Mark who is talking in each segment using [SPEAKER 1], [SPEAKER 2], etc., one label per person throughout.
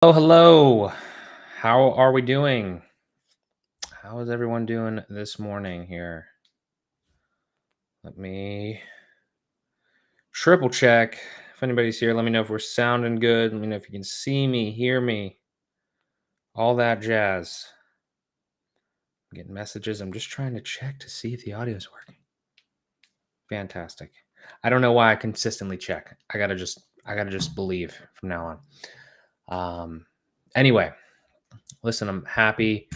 [SPEAKER 1] Oh, hello. How are we doing? How is everyone doing this morning here? Let me triple check. If anybody's here, let me know if we're sounding good. Let me know if you can see me, hear me, all that jazz. I'm getting messages. I'm just trying to check to see if the audio is working. Fantastic. I don't know why I consistently check. I gotta just believe from now on. Anyway, listen, I'm happy.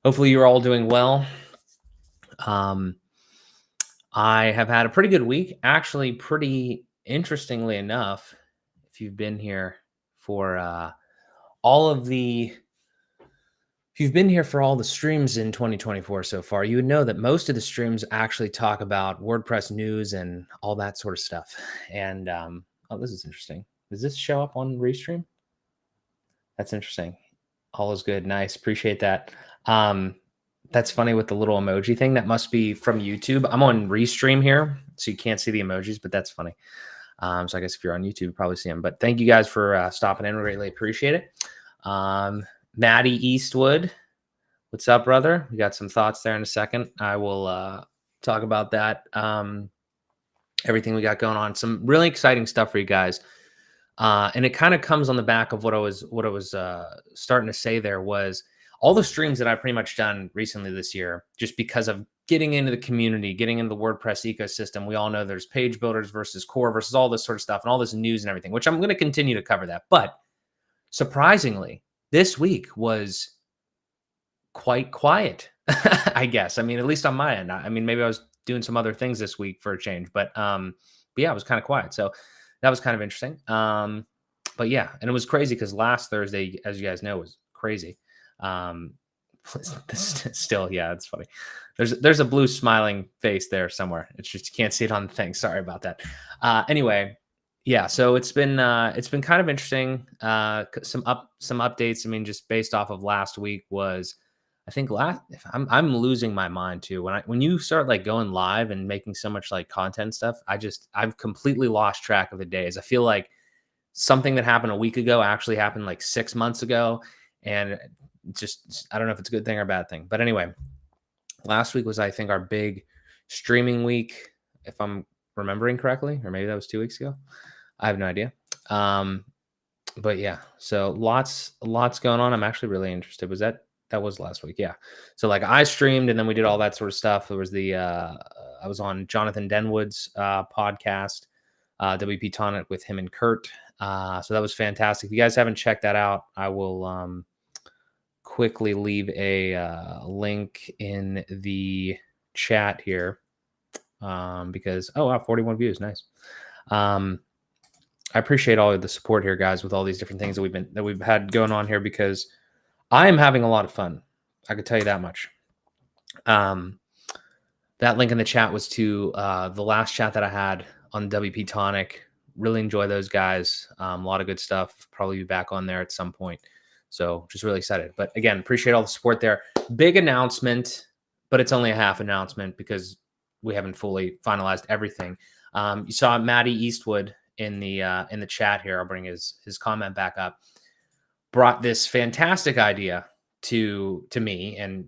[SPEAKER 1] Hopefully you're all doing well. Um, I have had a pretty good week. Actually, pretty interestingly enough, if you've been here for all of the if you've been here for all the streams in 2024 so far, you would know that most of the streams actually talk about WordPress news and all that sort of stuff. And oh, this is interesting. Does this show up on Restream? That's interesting. All is good. Nice. Appreciate that. That's funny with the little emoji thing. That must be from YouTube. I'm on Restream here, so you can't see the emojis, but that's funny. So I guess if you're on YouTube, you probably see them. But thank you guys for stopping in. We greatly appreciate it. Matty Eastwood, what's up, brother? We got some thoughts there in a second. I will talk about that. Everything we got going on. Some really exciting stuff for you guys. And it kind of comes on the back of what I was starting to say. There was all the streams that I've pretty much done recently this year, just because of getting into the community, getting into the WordPress ecosystem. We all know there's page builders versus core versus all this sort of stuff and all this news and everything, which I'm going to continue to cover that. But surprisingly, this week was quite quiet, I guess. I mean, at least on my end. I mean, maybe I was doing some other things this week for a change, but yeah, it was kind of quiet. So that was kind of interesting. But yeah, and it was crazy because last Thursday, as you guys know, was crazy. Still, yeah, it's funny. There's a blue smiling face there somewhere. It's just you can't see it on the thing. Sorry about that. Anyway, yeah, so it's been kind of interesting. Some updates. I mean, just based off of last week was, I think I'm losing my mind too. When you start like going live and making so much like content stuff, I've completely lost track of the days. I feel like something that happened a week ago actually happened like 6 months ago. And just, I don't know if it's a good thing or a bad thing. But anyway, last week was, I think, our big streaming week, if I'm remembering correctly, or maybe that was 2 weeks ago. I have no idea. But yeah, so lots going on. I'm actually really interested. That was last week? Yeah. So like I streamed and then we did all that sort of stuff. There was I was on Jonathan Denwood's podcast, WP Tonic, with him and Kurt. So that was fantastic. If you guys haven't checked that out, I will quickly leave a link in the chat here, because, oh wow, 41 views. Nice. I appreciate all of the support here, guys, with all these different things that we've had going on here, because I am having a lot of fun. I could tell you that much. That link in the chat was to the last chat that I had on WP Tonic. Really enjoy those guys. A lot of good stuff. Probably be back on there at some point. So just really excited. But again, appreciate all the support there. Big announcement, but it's only a half announcement because we haven't fully finalized everything. You saw Matty Eastwood in the chat here. I'll bring his comment back up. Brought this fantastic idea to me, and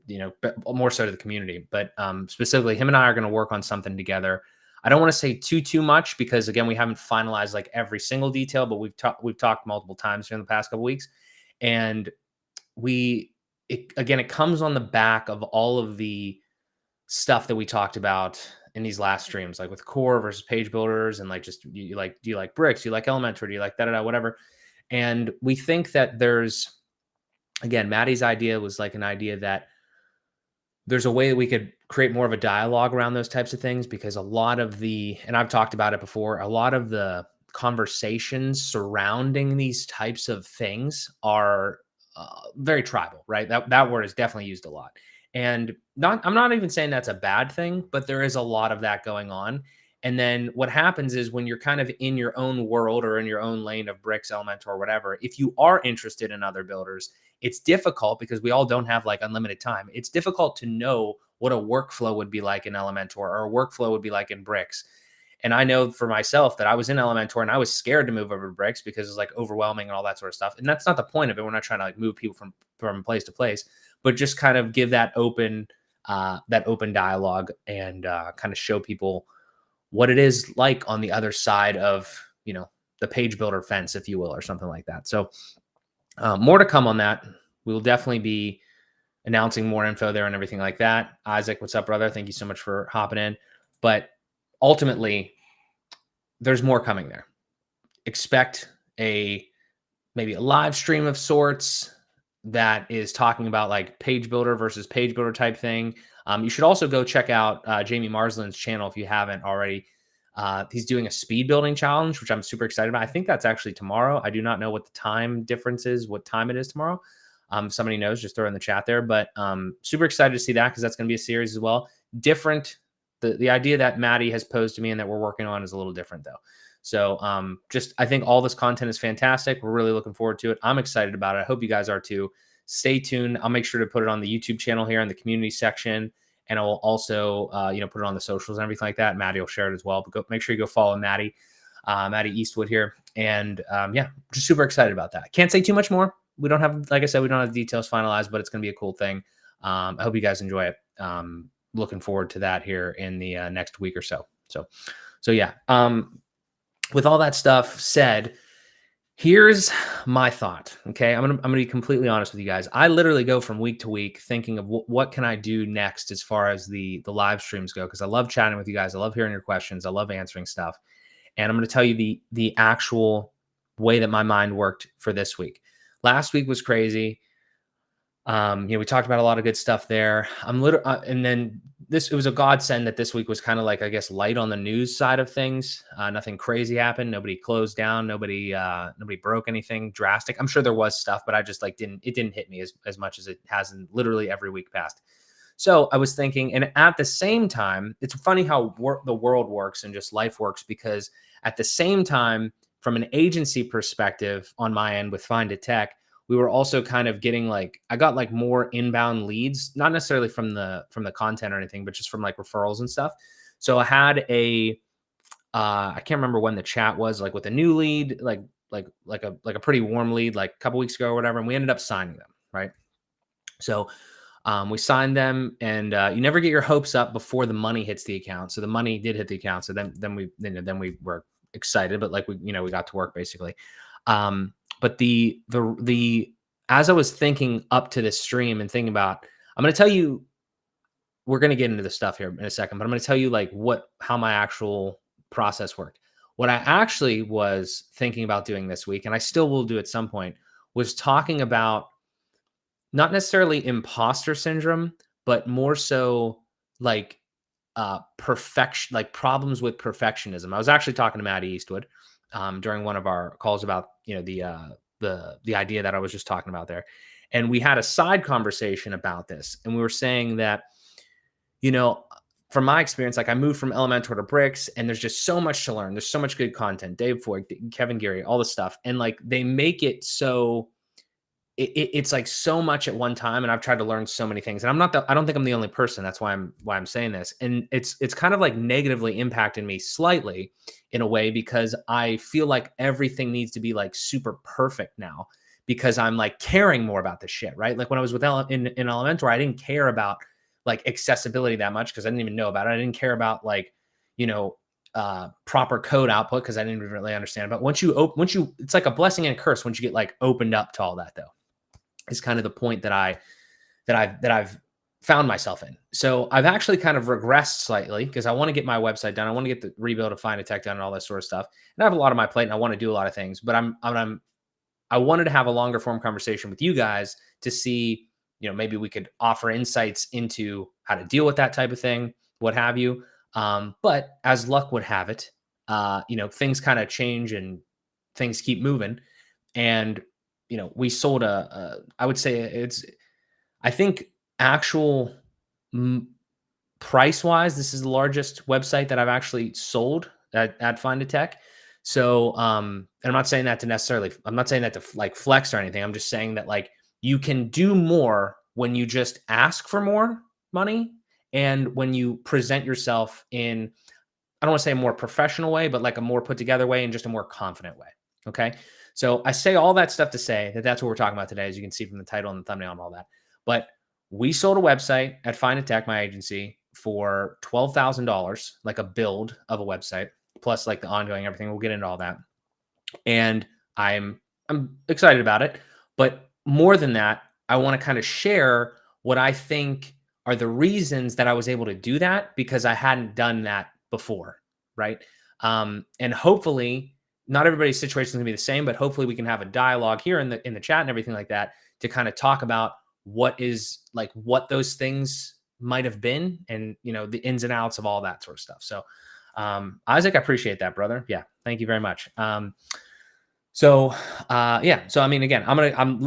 [SPEAKER 1] more so to the community, but specifically him and I are going to work on something together. I don't want to say too much because, again, we haven't finalized like every single detail, but we've talked multiple times during the past couple weeks, and it comes on the back of all of the stuff that we talked about in these last streams, like with core versus page builders, and like, just do you like bricks, do you like Elementor, do you like whatever. And we think that there's, again, Matty's idea was like an idea that there's a way that we could create more of a dialogue around those types of things, because a lot of and I've talked about it before, a lot of the conversations surrounding these types of things are very tribal, right? That word is definitely used a lot. And I'm not even saying that's a bad thing, but there is a lot of that going on. And then what happens is, when you're kind of in your own world or in your own lane of bricks, Elementor, or whatever, if you are interested in other builders, it's difficult because we all don't have like unlimited time. It's difficult to know what a workflow would be like in Elementor or a workflow would be like in bricks. And I know for myself that I was in Elementor and I was scared to move over to Bricks because it's like overwhelming and all that sort of stuff. And that's not the point of it. We're not trying to like move people from place to place, but just kind of give that open dialogue and kind of show people what it is like on the other side of, the page builder fence, if you will, or something like that. So more to come on that. We will definitely be announcing more info there and everything like that. Isaac, what's up, brother? Thank you so much for hopping in. But ultimately, there's more coming there. Expect maybe a live stream of sorts that is talking about like page builder versus page builder type thing. You should also go check out Jamie Marsland's channel if you haven't already. He's doing a speed building challenge, which I'm super excited about. I think that's actually tomorrow. I do not know what the time difference is, what time it is tomorrow. Somebody knows, just throw it in the chat there. But super excited to see that because that's going to be a series as well. Different. The idea that Matty has posed to me and that we're working on is a little different though. So I think all this content is fantastic. We're really looking forward to it. I'm excited about it. I hope you guys are too. Stay tuned. I'll make sure to put it on the YouTube channel here in the community section. And I will also, put it on the socials and everything like that. Matty will share it as well. But make sure you go follow Matty Eastwood here. And just super excited about that. Can't say too much more. We don't have, like I said, we don't have the details finalized, but it's going to be a cool thing. I hope you guys enjoy it. Looking forward to that here in the next week or so. So yeah. With all that stuff said, here's my thought. Okay, I'm gonna be completely honest with you guys. I literally go from week to week thinking of what can I do next as far as the live streams go, because I love chatting with you guys. I love hearing your questions. I love answering stuff. And I'm going to tell you the actual way that my mind worked for this week. Last week was crazy. We talked about a lot of good stuff there. And then it was a godsend that this week was kind of like, I guess, light on the news side of things. Nothing crazy happened. Nobody closed down. Nobody broke anything drastic. I'm sure there was stuff, but I just it didn't hit me as much as it has in literally every week past. So I was thinking, and at the same time, it's funny how the world works and just life works, because at the same time, from an agency perspective on my end with Find a Tech, we were also kind of getting I got more inbound leads, not necessarily from the content or anything, but just from referrals and stuff. So I had I can't remember when the chat was, with a new lead, like a pretty warm lead, a couple weeks ago or whatever. And we ended up signing them. Right. So we signed them, and you never get your hopes up before the money hits the account. So the money did hit the account. So then we were excited, but we got to work basically. But as I was thinking up to this stream and thinking about, I'm going to tell you, we're going to get into the stuff here in a second, but I'm going to tell you how my actual process worked. What I actually was thinking about doing this week, and I still will do at some point, was talking about not necessarily imposter syndrome, but more so perfection, problems with perfectionism. I was actually talking to Matty Eastwood during one of our calls about, the idea that I was just talking about there. And we had a side conversation about this. And we were saying that, from my experience, I moved from Elementor to Bricks, and there's just so much to learn. There's so much good content. Dave Foy, Kevin Geary, all this stuff. And they make it so it's so much at one time. And I've tried to learn so many things, and I don't think I'm the only person. That's why I'm saying this. And it's kind of negatively impacted me slightly in a way, because I feel like everything needs to be super perfect now, because I'm caring more about this shit, right? When I was with in Elementor, I didn't care about accessibility that much, because I didn't even know about it. I didn't care about proper code output, because I didn't even really understand. But once you it's like a blessing and a curse once you get opened up to all that, though, is kind of the point that I've found myself in. So I've actually kind of regressed slightly, because I want to get my website done. I want to get the rebuild of Find a Tech done and all that sort of stuff. And I have a lot on my plate, and I want to do a lot of things, but I wanted to have a longer form conversation with you guys to see, maybe we could offer insights into how to deal with that type of thing, what have you. But as luck would have it, things kind of change and things keep moving. And, we sold I would say I think actual price wise, this is the largest website that I've actually sold at Find a Tech. So, and I'm not saying that to flex or anything. I'm just saying that you can do more when you just ask for more money, and when you present yourself in I don't want to say a more professional way, but like a more put together way and just a more confident way. Okay. So I say all that stuff to say that that's what we're talking about today, as you can see from the title and the thumbnail and all that. But we sold a website at Find a Tech, my agency, for $12,000, like a build of a website, plus like the ongoing everything. We'll get into all that. And I'm excited about it. But more than that, I want to kind of share what I think are the reasons that I was able to do that, because I hadn't done that before, right? And hopefully, not everybody's situation is going to be the same, but hopefully we can have a dialogue here in the chat and everything like that to kind of talk about what those things might have been, and the ins and outs of all that sort of stuff. So Isaac, I appreciate that, brother. Yeah, thank you very much. So I mean, again,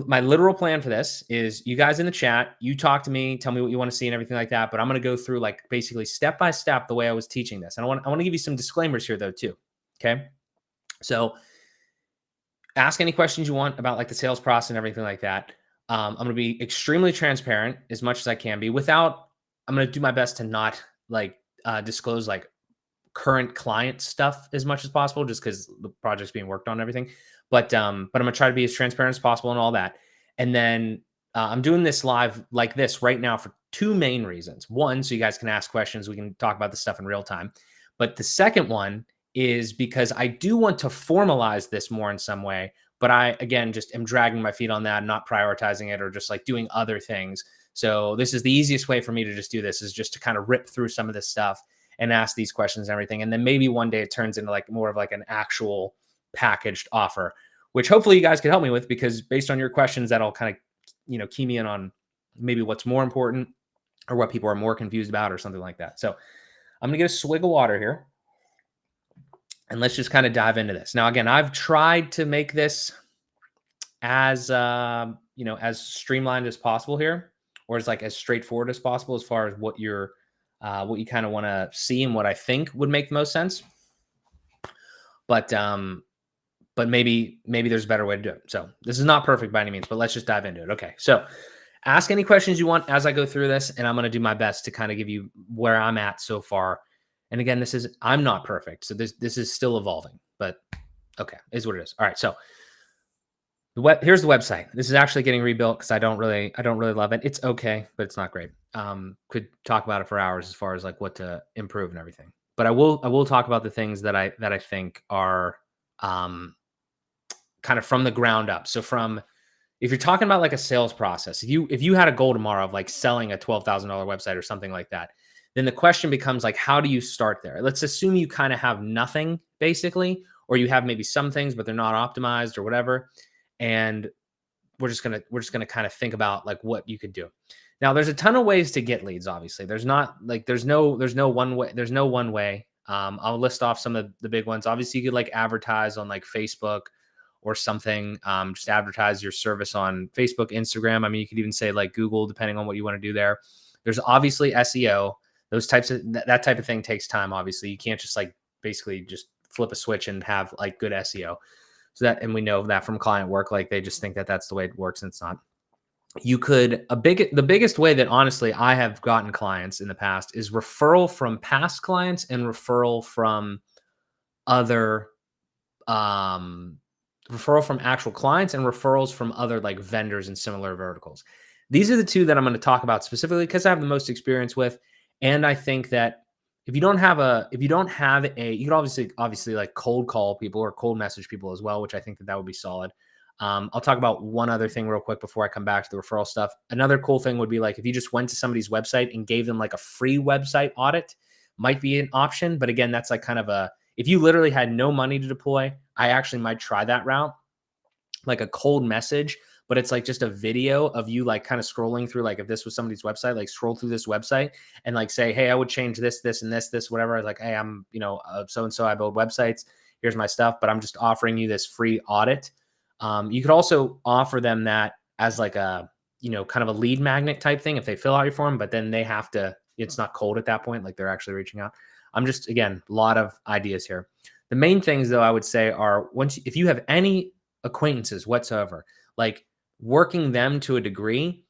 [SPEAKER 1] my literal plan for this is you guys in the chat, you talk to me, tell me what you want to see and everything like that. But I'm going to go through like basically step by step the way I was teaching this. And I want to give you some disclaimers here though, too. Okay. So ask any questions you want about like the sales process and everything like that. I'm going to be extremely transparent as much as I can be I'm going to do my best to not like disclose like current client stuff as much as possible, just because the project's being worked on and everything. But I'm gonna try to be as transparent as possible and all that. And then I'm doing this live like this right now for two main reasons. One, so you guys can ask questions, we can talk about this stuff in real time. But the second one is because I do want to formalize this more in some way, but I again just am dragging my feet on that, not prioritizing it, or just like doing other things. So this is the easiest way for me to just do this, is just to kind of rip through some of this stuff and ask these questions and everything. And then maybe one day it turns into like more of like an actual packaged offer, which hopefully you guys can help me with, because based on your questions, that'll kind of, key me in on maybe what's more important or what people are more confused about or something like that. So I'm going to get a swig of water here and let's just kind of dive into this. Now, again, I've tried to make this as, as streamlined as possible here, or as like as straightforward as possible as far as what you kind of want to see and what I think would make the most sense. But maybe there's a better way to do it. So this is not perfect by any means, but let's just dive into it. Okay. So ask any questions you want as I go through this, and I'm going to do my best to kind of give you where I'm at so far. And again, I'm not perfect. So this is still evolving, but okay, is what it is. All right. So here's the website. This is actually getting rebuilt because I don't really love it. It's okay, but it's not great. Could talk about it for hours as far as like what to improve and everything. But I will talk about the things that I think are kind of from the ground up. So if you're talking about like a sales process, if you had a goal tomorrow of like selling a $12,000 website or something like that, then the question becomes like, how do you start there? Let's assume you kind of have nothing basically, or you have maybe some things, but they're not optimized or whatever. And we're just gonna kind of think about like what you could do. Now, there's a ton of ways to get leads. Obviously, there's no one way. I'll list off some of the big ones. Obviously, you could like advertise on like Facebook or something. Just advertise your service on Facebook, Instagram. I mean, you could even say like Google, depending on what you want to do there. There's obviously SEO. Those types of that type of thing takes time. Obviously, you can't just like basically just flip a switch and have like good SEO. So that, and we know that from client work, like they just think that that's the way it works, and it's not. The biggest way that honestly I have gotten clients in the past is referral from past clients and referral from actual clients and referrals from other like vendors in similar verticals. These are the two that I'm going to talk about specifically because I have the most experience with. And I think that if you don't have you can obviously like cold call people or cold message people as well, which I think that would be solid. I'll talk about one other thing real quick before I come back to the referral stuff. Another cool thing would be like if you just went to somebody's website and gave them like a free website audit, might be an option. But again, that's like kind of if you literally had no money to deploy, I actually might try that route, like a cold message. But it's like just a video of you like kind of scrolling through, like if this was somebody's website, like scroll through this website and like say, hey, I would change this, this, and this, whatever. I was like, hey, I'm, so-and-so, I build websites. Here's my stuff, but I'm just offering you this free audit. You could also offer them that as like a, kind of a lead magnet type thing if they fill out your form, but then they have to, it's not cold at that point. Like they're actually reaching out. I'm just, again, a lot of ideas here. The main things though, I would say are if you have any acquaintances whatsoever, like working them to a degree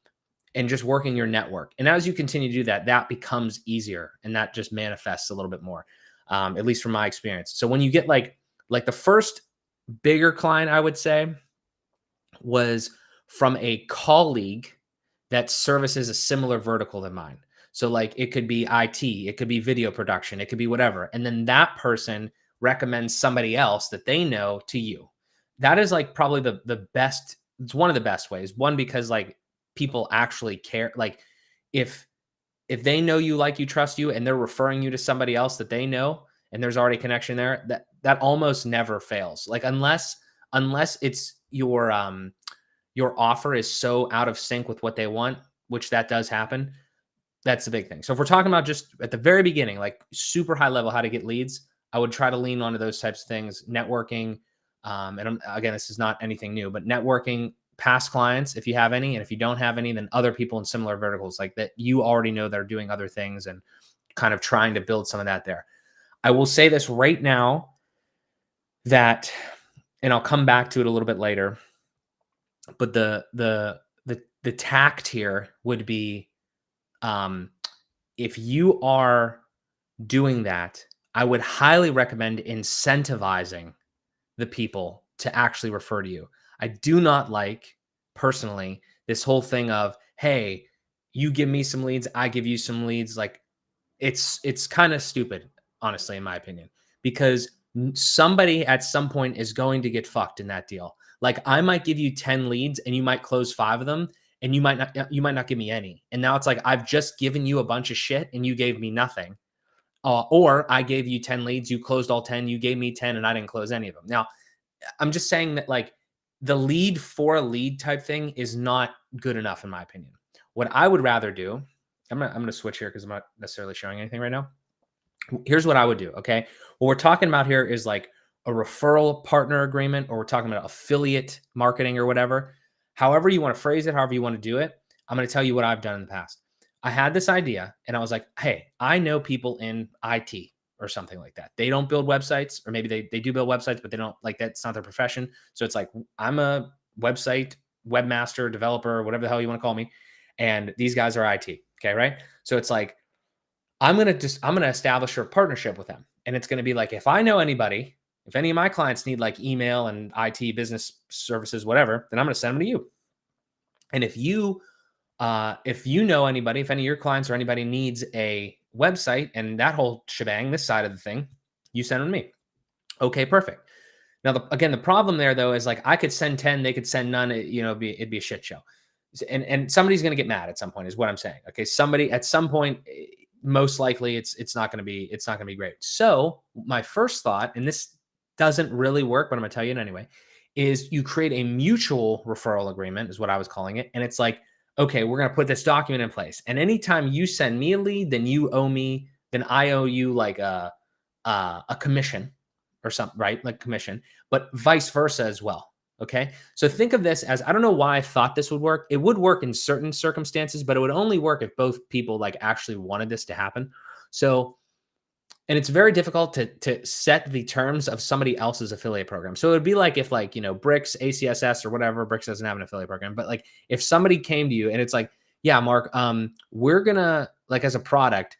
[SPEAKER 1] and just working your network. And as you continue to do that, that becomes easier and that just manifests a little bit more. at least from my experience. So when you get like the first bigger client, I would say, was from a colleague that services a similar vertical than mine. So like it could be IT, it could be video production, it could be whatever. And then that person recommends somebody else that they know to you. That is like probably the best. It's one of the best ways. One, because like people actually care. Like if they know you, like you, trust you, and they're referring you to somebody else that they know, and there's already a connection there, that almost never fails. Like unless it's your offer is so out of sync with what they want, which that does happen. That's the big thing. So if we're talking about just at the very beginning, like super high level, how to get leads, I would try to lean onto those types of things, networking. Again, this is not anything new, but networking, past clients, if you have any, and if you don't have any, then other people in similar verticals like that you already know that are doing other things, and kind of trying to build some of that there. I will say this right now that, and I'll come back to it a little bit later, but the tact here would be, if you are doing that, I would highly recommend incentivizing the people to actually refer to you. I do not like, personally, this whole thing of, hey, you give me some leads, I give you some leads. Like it's kind of stupid, honestly, in my opinion, because somebody at some point is going to get fucked in that deal. Like I might give you 10 leads and you might close 5 of them, and you might not give me any. And now it's like, I've just given you a bunch of shit and you gave me nothing. Or I gave you 10 leads, you closed all 10, you gave me 10 and I didn't close any of them. Now, I'm just saying that like the lead for a lead type thing is not good enough in my opinion. What I would rather do, I'm going to switch here because I'm not necessarily showing anything right now. Here's what I would do. Okay. What we're talking about here is like a referral partner agreement, or we're talking about affiliate marketing or whatever. However you want to phrase it, however you want to do it, I'm going to tell you what I've done in the past. I had this idea and I was like, hey, I know people in IT or something like that. They don't build websites, or maybe they do build websites, but they don't, like, that's not their profession. So it's like, I'm a website webmaster, developer, whatever the hell you want to call me. And these guys are IT. Okay. Right. So it's like, I'm going to establish a partnership with them. And it's going to be like, if I know anybody, if any of my clients need like email and IT business services, whatever, then I'm going to send them to you. And if you know anybody, if any of your clients or anybody needs a website and that whole shebang, this side of the thing, you send them to me. Okay, perfect. Now, again, the problem there though is like I could send 10, they could send none. It'd be a shit show, and somebody's going to get mad at some point, is what I'm saying. Okay, somebody at some point, most likely it's not going to be great. So my first thought, and this doesn't really work, but I'm going to tell you it anyway, is you create a mutual referral agreement, is what I was calling it, and it's like, okay, we're going to put this document in place. And anytime you send me a lead, then I owe you like a commission or something, right? Like commission, but vice versa as well. Okay. So think of this as, I don't know why I thought this would work. It would work in certain circumstances, but it would only work if both people like actually wanted this to happen. So, and it's very difficult to set the terms of somebody else's affiliate program. So it would be like if like, Bricks, ACSS or whatever, Bricks doesn't have an affiliate program, but like if somebody came to you and it's like, yeah, Mark, we're gonna, like, as a product,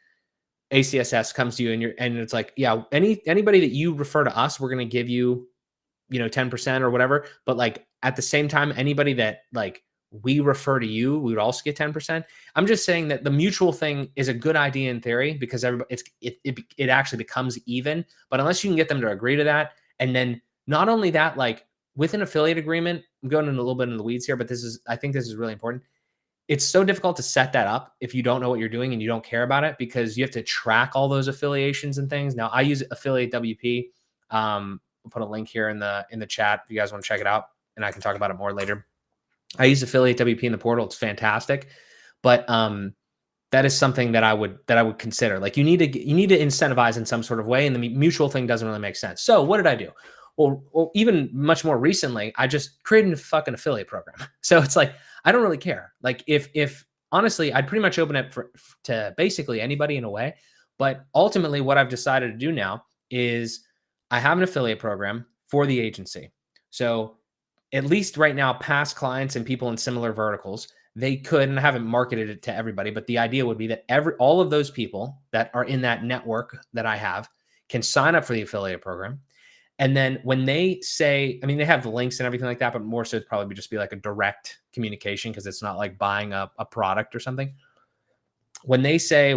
[SPEAKER 1] ACSS comes to you and it's like, yeah, anybody that you refer to us, we're going to give you, 10% or whatever. But like at the same time, anybody that like we refer to you, we would also get 10%. I'm just saying that the mutual thing is a good idea in theory, because it actually becomes even. But unless you can get them to agree to that, and then not only that, like with an affiliate agreement, I'm going in a little bit in the weeds here, but I think this is really important. It's so difficult to set that up if you don't know what you're doing and you don't care about it, because you have to track all those affiliations and things. Now I use Affiliate WP. We'll put a link here in the chat if you guys want to check it out, and I can talk about it more later. I use Affiliate WP in the portal. It's fantastic. But that is something that I would consider. Like you need to incentivize in some sort of way, and the mutual thing doesn't really make sense. So what did I do? Well, even much more recently, I just created a fucking affiliate program. So it's like, I don't really care. Like if honestly, I'd pretty much open it to basically anybody in a way. But ultimately what I've decided to do now is I have an affiliate program for the agency. So at least right now, past clients and people in similar verticals, they could, and I haven't marketed it to everybody, but the idea would be that all of those people that are in that network that I have can sign up for the affiliate program. And then when they say, I mean, they have the links and everything like that, but more so it's probably just be like a direct communication because it's not like buying a product or something. When they say,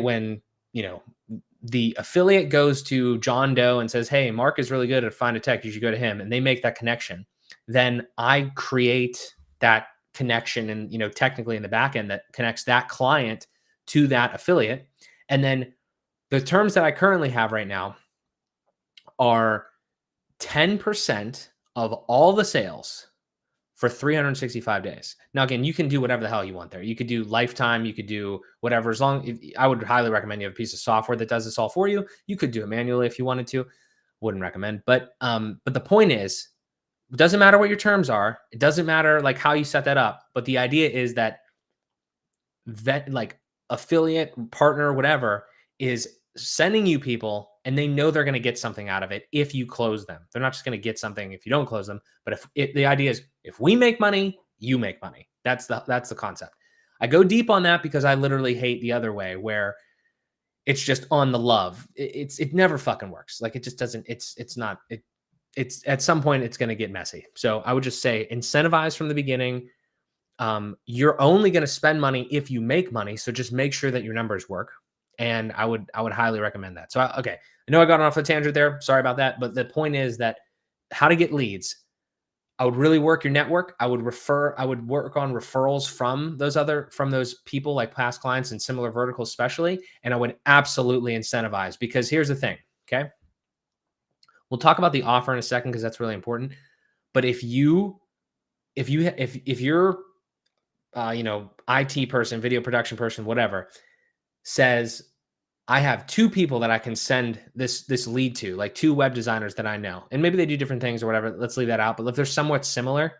[SPEAKER 1] the affiliate goes to John Doe and says, hey, Mark is really good at find a tech, you should go to him, and they make that connection, then I create that connection and, technically in the back end that connects that client to that affiliate. And then the terms that I currently have right now are 10% of all the sales for 365 days. Now, again, you can do whatever the hell you want there. You could do lifetime, you could do whatever, I would highly recommend you have a piece of software that does this all for you. You could do it manually if you wanted to. Wouldn't recommend. But the point is, it doesn't matter what your terms are. It doesn't matter like how you set that up. But the idea is that like affiliate, partner, whatever, is sending you people and they know they're going to get something out of it if you close them. They're not just going to get something if you don't close them. But the idea is if we make money, you make money. That's the concept. I go deep on that because I literally hate the other way where it's just on the love. It never fucking works. Like it just doesn't, it's at some point it's going to get messy. So I would just say incentivize from the beginning. You're only going to spend money if you make money. So just make sure that your numbers work. And I would highly recommend that. So, okay. I know I got off a tangent there. Sorry about that. But the point is that how to get leads. I would really work your network. I would work on referrals from those people like past clients and similar verticals, especially. And I would absolutely incentivize because here's the thing. Okay. We'll talk about the offer in a second because that's really important. But if you're IT person, video production person, whatever, says, I have two people that I can send this lead to, like two web designers that I know, and maybe they do different things or whatever. Let's leave that out. But if they're somewhat similar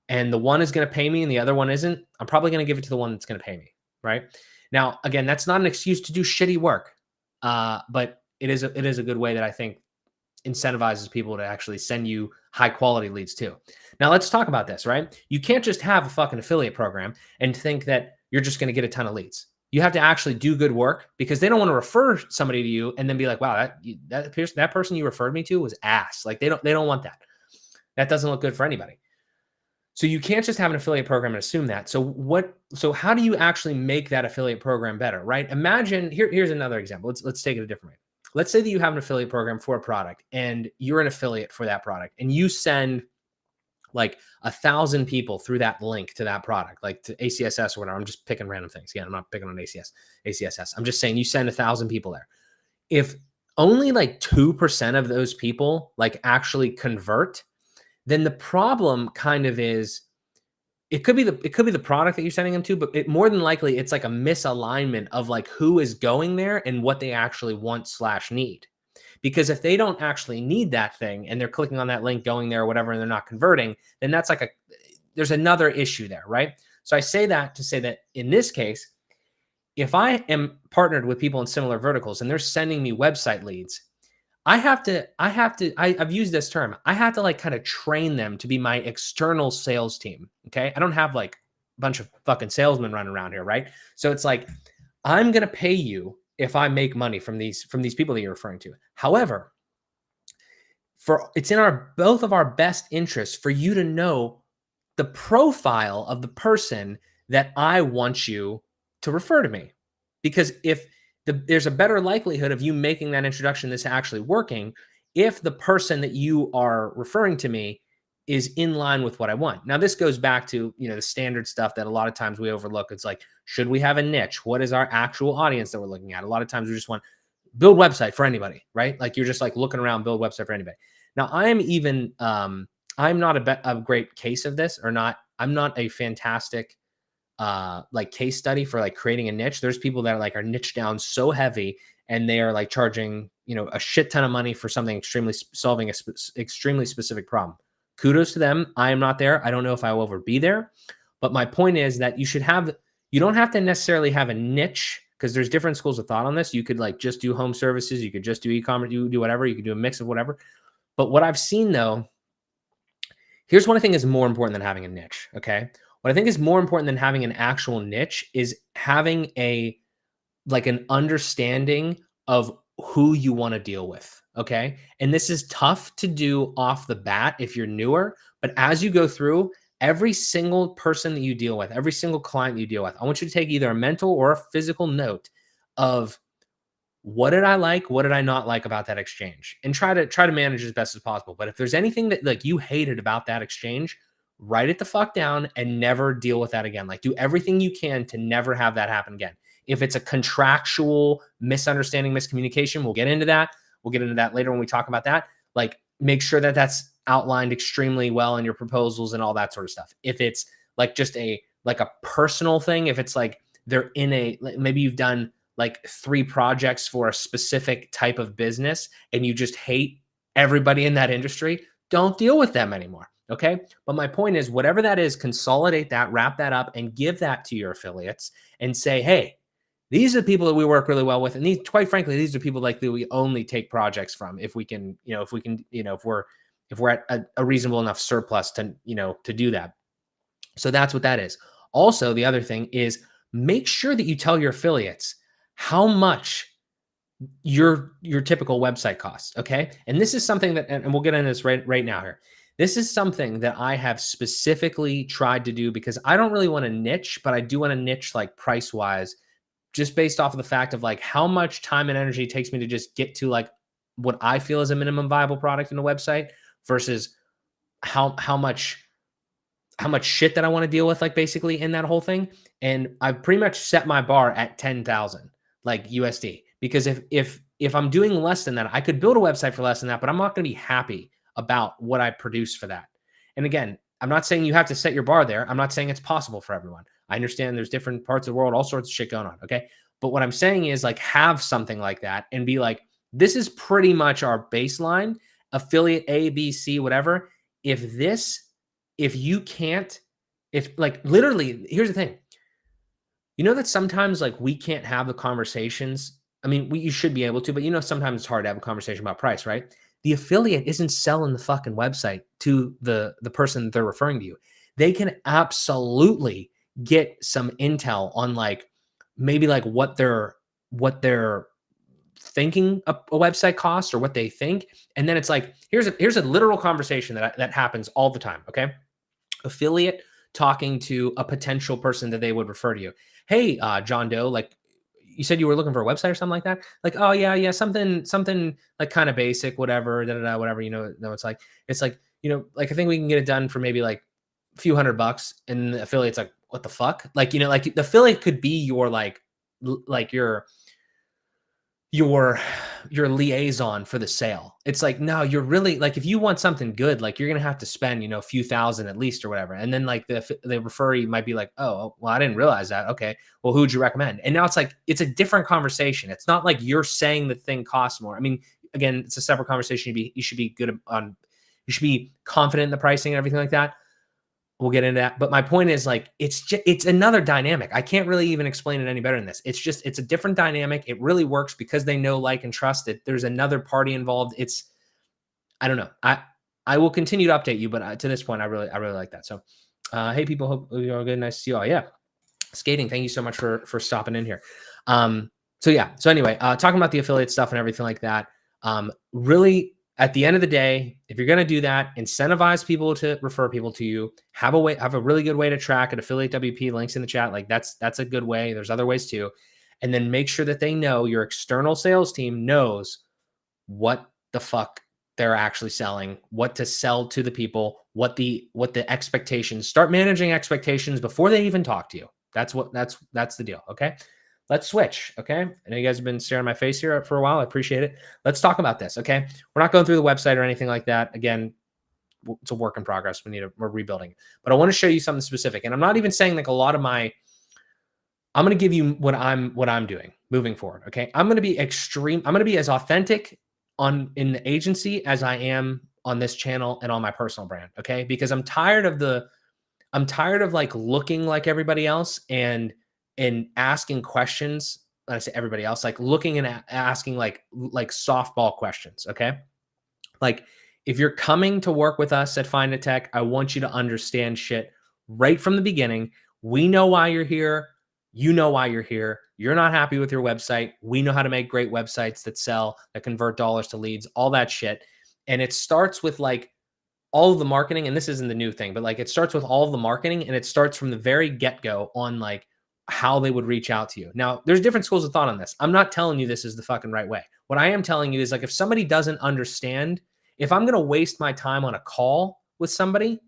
[SPEAKER 1] and the one is going to pay me and the other one isn't, I'm probably going to give it to the one that's going to pay me. Right now, again, that's not an excuse to do shitty work. But it is a good way that I think incentivizes people to actually send you high quality leads too. Now let's talk about this, right? You can't just have a fucking affiliate program and think that you're just going to get a ton of leads. You have to actually do good work because they don't want to refer somebody to you and then be like, wow, that person you referred me to was ass. Like they don't want that. That doesn't look good for anybody. So you can't just have an affiliate program and assume that. So how do you actually make that affiliate program better, right? Imagine here's another example. Let's take it a different way. Let's say that you have an affiliate program for a product and you're an affiliate for that product and you send like 1,000 people through that link to that product, like to ACSS or whatever. I'm just picking random things. Yeah, I'm not picking on ACSS. I'm just saying you send 1,000 people there. If only like 2% of those people like actually convert, then the problem kind of is it could be the product that you're sending them to, but more than likely it's like a misalignment of like who is going there and what they actually want/need. Because if they don't actually need that thing and they're clicking on that link, going there or whatever, and they're not converting, then that's like there's another issue there, right? So I say that to say that in this case, if I am partnered with people in similar verticals and they're sending me website leads, I've used this term. I have to like kind of train them to be my external sales team. Okay. I don't have like a bunch of fucking salesmen running around here. Right. So it's like, I'm going to pay you if I make money from these people that you're referring to. However, it's in both of our best interests for you to know the profile of the person that I want you to refer to me. Because if there's a better likelihood of you making that introduction, this actually working, if the person that you are referring to me is in line with what I want. Now, this goes back to, the standard stuff that a lot of times we overlook. It's like, should we have a niche? What is our actual audience that we're looking at? A lot of times we just want build website for anybody, right? Like you're just like looking around, build website for anybody. Now, I'm not a great case of this or not. I'm not a fantastic like case study for like creating a niche. There's people that are niche down so heavy and they are like charging, a shit ton of money for something solving extremely specific problem. Kudos to them. I am not there. I don't know if I will ever be there, but my point is that you don't have to necessarily have a niche because there's different schools of thought on this. You could like just do home services. You could just do e-commerce, you do whatever. You could do a mix of whatever. But what I've seen though, here's what I think is more important than having a niche. Okay. What I think is more important than having an actual niche is having an understanding of who you want to deal with. Okay. And this is tough to do off the bat if you're newer, but as you go through, every single person that you deal with, every single client that you deal with, I want you to take either a mental or a physical note of what did I like, what did I not like about that exchange, and try to manage as best as possible. But if there's anything that like you hated about that exchange, write it the fuck down and never deal with that again. Like do everything you can to never have that happen again. If it's a contractual misunderstanding, miscommunication, we'll get into that. We'll get into that later when we talk about that. Like make sure that that's outlined extremely well in your proposals and all that sort of stuff. If it's like just a personal thing, if it's like they're in a, maybe you've done like 3 projects for a specific type of business and you just hate everybody in that industry, don't deal with them anymore. Okay. But my point is, whatever that is, consolidate that, wrap that up, and give that to your affiliates and say, hey, these are the people that we work really well with. And these, quite frankly, these are people like that we only take projects from if we're at a reasonable enough surplus to, to do that. So that's what that is. Also, the other thing is make sure that you tell your affiliates how much your typical website costs. Okay. And this is something that, and we'll get into this right now here. This is something that I have specifically tried to do because I don't really want to niche, but I do want to niche like price wise, just based off of the fact of like how much time and energy it takes me to just get to like what I feel is a minimum viable product in a website versus how much shit that I want to deal with, like basically in that whole thing. And I've pretty much set my bar at 10,000 like USD, because if I'm doing less than that, I could build a website for less than that, but I'm not going to be happy about what I produce for that. And again, I'm not saying you have to set your bar there. I'm not saying it's possible for everyone. I understand there's different parts of the world, all sorts of shit going on. Okay. But what I'm saying is like, have something like that and be like, this is pretty much our baseline, affiliate A, B, C, whatever. If like literally, here's the thing, that sometimes like we can't have the conversations. I mean, you should be able to, but sometimes it's hard to have a conversation about price, right? The affiliate isn't selling the fucking website to the person that they're referring to you. They can absolutely get some intel on like maybe like what they're thinking a website costs or what they think. And then it's like, here's a literal conversation that happens all the time. Okay. Affiliate talking to a potential person that they would refer to you. Hey, John Doe, like you said you were looking for a website or something like that. Like, oh yeah, something like kind of basic, whatever, whatever, it's like, like I think we can get it done for maybe like a few $100, and the affiliate's like, what the fuck? Like, like the affiliate could be your like your liaison for the sale. It's like, no, you're really like, if you want something good, like you're going to have to spend, a few thousand at least or whatever. And then like the referee might be like, oh, well, I didn't realize that. Okay. Well, who'd you recommend? And now it's like, it's a different conversation. It's not like you're saying the thing costs more. I mean, again, it's a separate conversation. You should be you should be confident in the pricing and everything like that. We'll get into that. But my point is like, it's another dynamic. I can't really even explain it any better than this. It's a different dynamic. It really works because they know, like, and trust it. There's another party involved. I don't know. I will continue to update you, but to this point, I really like that. So, hey people, hope you're all good. Nice to see you all. Yeah. Skating. Thank you so much for stopping in here. So yeah. So anyway, talking about the affiliate stuff and everything like that. Really, at the end of the day, if you're going to do that, incentivize people to refer people to you. Have a really good way to track it. Affiliate WP, links in the chat. Like that's a good way. There's other ways too. And then make sure that they know, your external sales team knows what the fuck they're actually selling, what to sell to the people, what the expectations. Start managing expectations before they even talk to you. That's the deal. Okay. Let's switch. Okay. I know you guys have been staring at my face here for a while. I appreciate it. Let's talk about this. Okay. We're not going through the website or anything like that. Again, it's a work in progress. We're rebuilding, but I want to show you something specific. And I'm not even saying like a lot of I'm going to give you what I'm doing moving forward. Okay. I'm going to be extreme. I'm going to be as authentic in the agency as I am on this channel and on my personal brand. Okay. Because I'm tired of like looking like everybody else and asking questions. When I say everybody else, like looking and asking like softball questions. Okay. Like if you're coming to work with us at Find a Tech, I want you to understand shit right from the beginning. We know why you're here. You know why you're here. You're not happy with your website. We know how to make great websites that sell, that convert dollars to leads, all that shit. And it starts with like all of the marketing, and this isn't the new thing, but like it starts with all of the marketing, and it starts from the very get-go on like how they would reach out to you. Now, there's different schools of thought on this. I'm not telling you this is the fucking right way. What I am telling you is like if somebody doesn't understand, if I'm going to waste my time on a call with somebody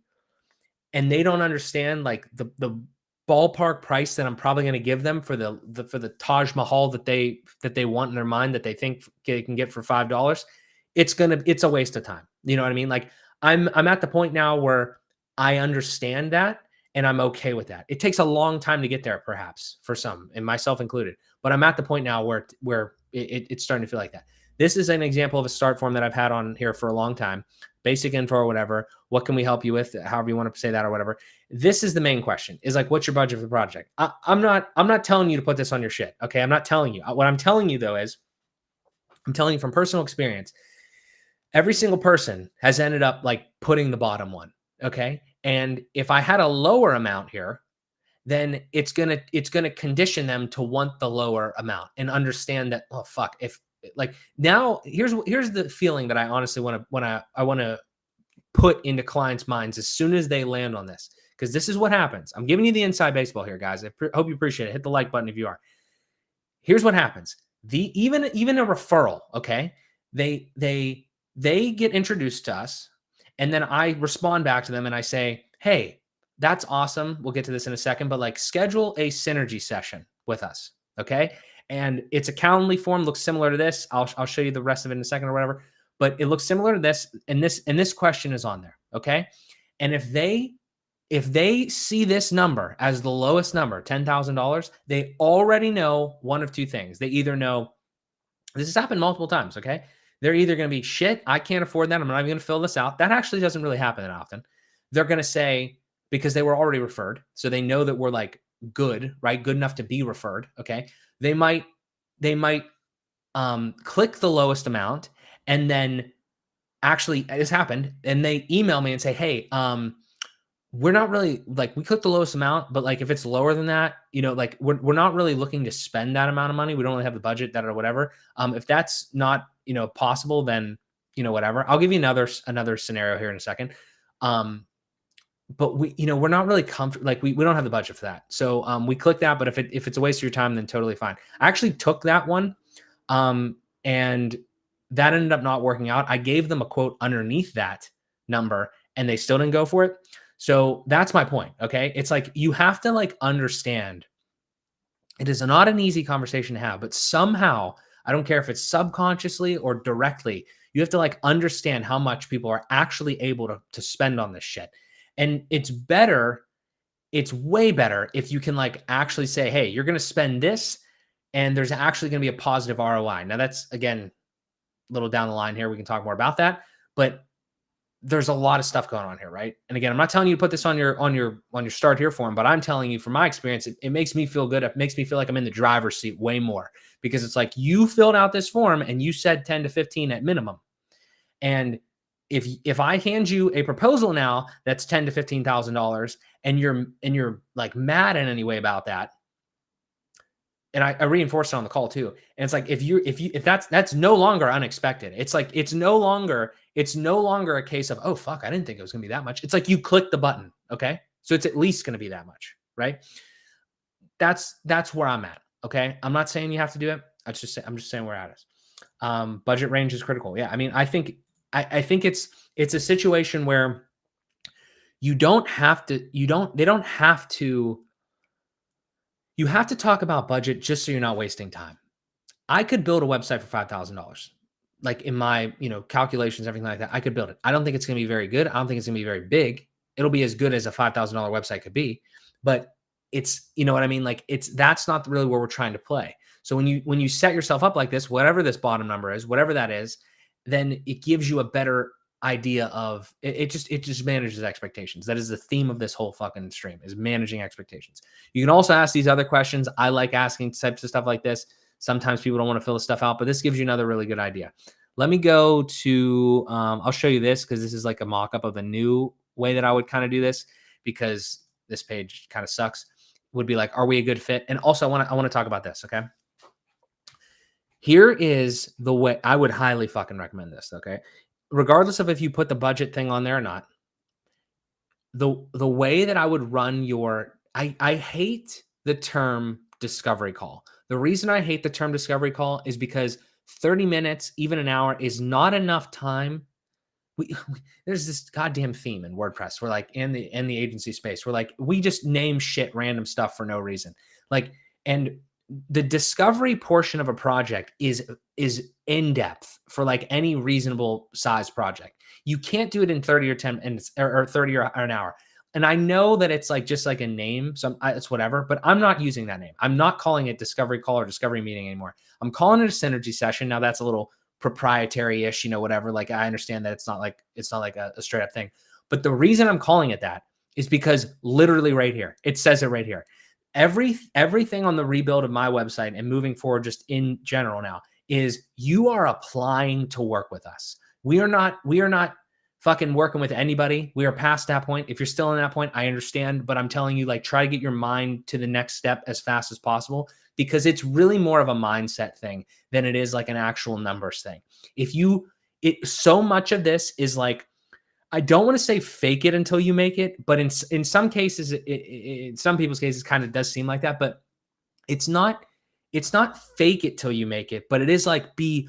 [SPEAKER 1] and they don't understand like the ballpark price that I'm probably going to give them for the Taj Mahal that they want in their mind that they think they can get for $5, it's a waste of time. You know what I mean? Like I'm at the point now where I understand that and I'm okay with that. It takes a long time to get there, perhaps for some, and myself included. But I'm at the point now where it's starting to feel like that. This is an example of a start form that I've had on here for a long time. Basic info or whatever. What can we help you with? However you want to say that or whatever. This is the main question: is like, what's your budget for the project? I'm not telling you to put this on your shit. Okay, I'm not telling you. What I'm telling you though is, I'm telling you from personal experience. Every single person has ended up like putting the bottom one. Okay, and if I had a lower amount here, then it's gonna condition them to want the lower amount and understand that, oh fuck, if like now here's the feeling that I honestly want to put into clients' minds as soon as they land on this, because this is what happens. I'm giving you the inside baseball here, guys. I hope you appreciate it. Hit the like button if you are. Here's what happens. Even a referral, okay? They get introduced to us, and then I respond back to them and I say, hey, that's awesome. We'll get to this in a second, but like schedule a synergy session with us. Okay. And it's a Calendly form, looks similar to this. I'll show you the rest of it in a second or whatever, but it looks similar to this. And this question is on there. Okay. And if they see this number as the lowest number, $10,000, they already know one of two things. They either know, this has happened multiple times. Okay. They're either going to be shit, I can't afford that, I'm not even going to fill this out. That actually doesn't really happen that often. They're going to say, because they were already referred, so they know that we're like good, right? Good enough to be referred. Okay. They might click the lowest amount, and then actually this happened, and they email me and say, hey, we're not really like, we clicked the lowest amount, but like if it's lower than that, you know, like we're not really looking to spend that amount of money. We don't really have the budget that or whatever. If that's not, you know, possible, then, you know, whatever. I'll give you another scenario here in a second. But we're not really comfortable. Like we don't have the budget for that. So we click that, but if it's a waste of your time, then totally fine. I actually took that one. And that ended up not working out. I gave them a quote underneath that number and they still didn't go for it. So that's my point. Okay. It's like, you have to like understand it is not an easy conversation to have, but somehow, I don't care if it's subconsciously or directly, you have to like understand how much people are actually able to spend on this shit. And it's way better if you can like actually say, hey, you're going to spend this and there's actually going to be a positive ROI. Now that's, again, a little down the line here. We can talk more about that, but there's a lot of stuff going on here, right? And again, I'm not telling you to put this on your start here form, but I'm telling you from my experience, it makes me feel good. It makes me feel like I'm in the driver's seat way more, because it's like you filled out this form and you said 10 to 15 at minimum. And if I hand you a proposal now that's $10,000 to $15,000 and you're like mad in any way about that, and I reinforced it on the call too. And it's like, if that's no longer unexpected. It's like, it's no longer a case of, oh fuck, I didn't think it was gonna be that much. It's like you click the button. Okay. So it's at least gonna be that much, right? That's where I'm at. Okay. I'm not saying you have to do it. I'm just saying where at is. Budget range is critical. Yeah. I mean, I think it's a situation where you have to talk about budget just so you're not wasting time. I could build a website for $5,000. Like in my, calculations, everything like that, I could build it. I don't think it's going to be very good. I don't think it's going to be very big. It'll be as good as a $5,000 website could be, but it's, you know what I mean? Like that's not really where we're trying to play. So when you set yourself up like this, whatever this bottom number is, whatever that is, then it gives you a better idea of it. Just manages expectations. That is the theme of this whole fucking stream, is managing expectations. You can also ask these other questions. I like asking types of stuff like this. Sometimes people don't want to fill this stuff out, but this gives you another really good idea. Let me go to, I'll show you this because this is like a mock-up of a new way that I would kind of do this, because this page kind of sucks. would be like, are we a good fit? And also I want to talk about this. Okay. Here is the way I would highly fucking recommend this. Okay. Regardless of if you put the budget thing on there or not, the way that I would run I hate the term discovery call. The reason I hate the term discovery call is because 30 minutes, even an hour, is not enough time. There's this goddamn theme in WordPress. We're like in the agency space. We're like, we just name shit random stuff for no reason. Like, and the discovery portion of a project is in depth for like any reasonable size project. You can't do it in 30 or 10 minutes or 30 or an hour. And I know that it's like just like a name, so it's whatever, but I'm not using that name. I'm not calling it discovery call or discovery meeting anymore. I'm calling it a synergy session. Now that's a little proprietary-ish, whatever. Like I understand that it's not like a straight up thing. But the reason I'm calling it that is because literally right here, it says it right here. Everything on the rebuild of my website and moving forward just in general now is you are applying to work with us. We are not fucking working with anybody. We are past that point. If you're still in that point, I understand, but I'm telling you, like, try to get your mind to the next step as fast as possible, because it's really more of a mindset thing than it is like an actual numbers thing. So much of this is like, I don't want to say fake it until you make it, but in some cases, in some people's cases, kind of does seem like that, but it's not fake it till you make it, but it is like, be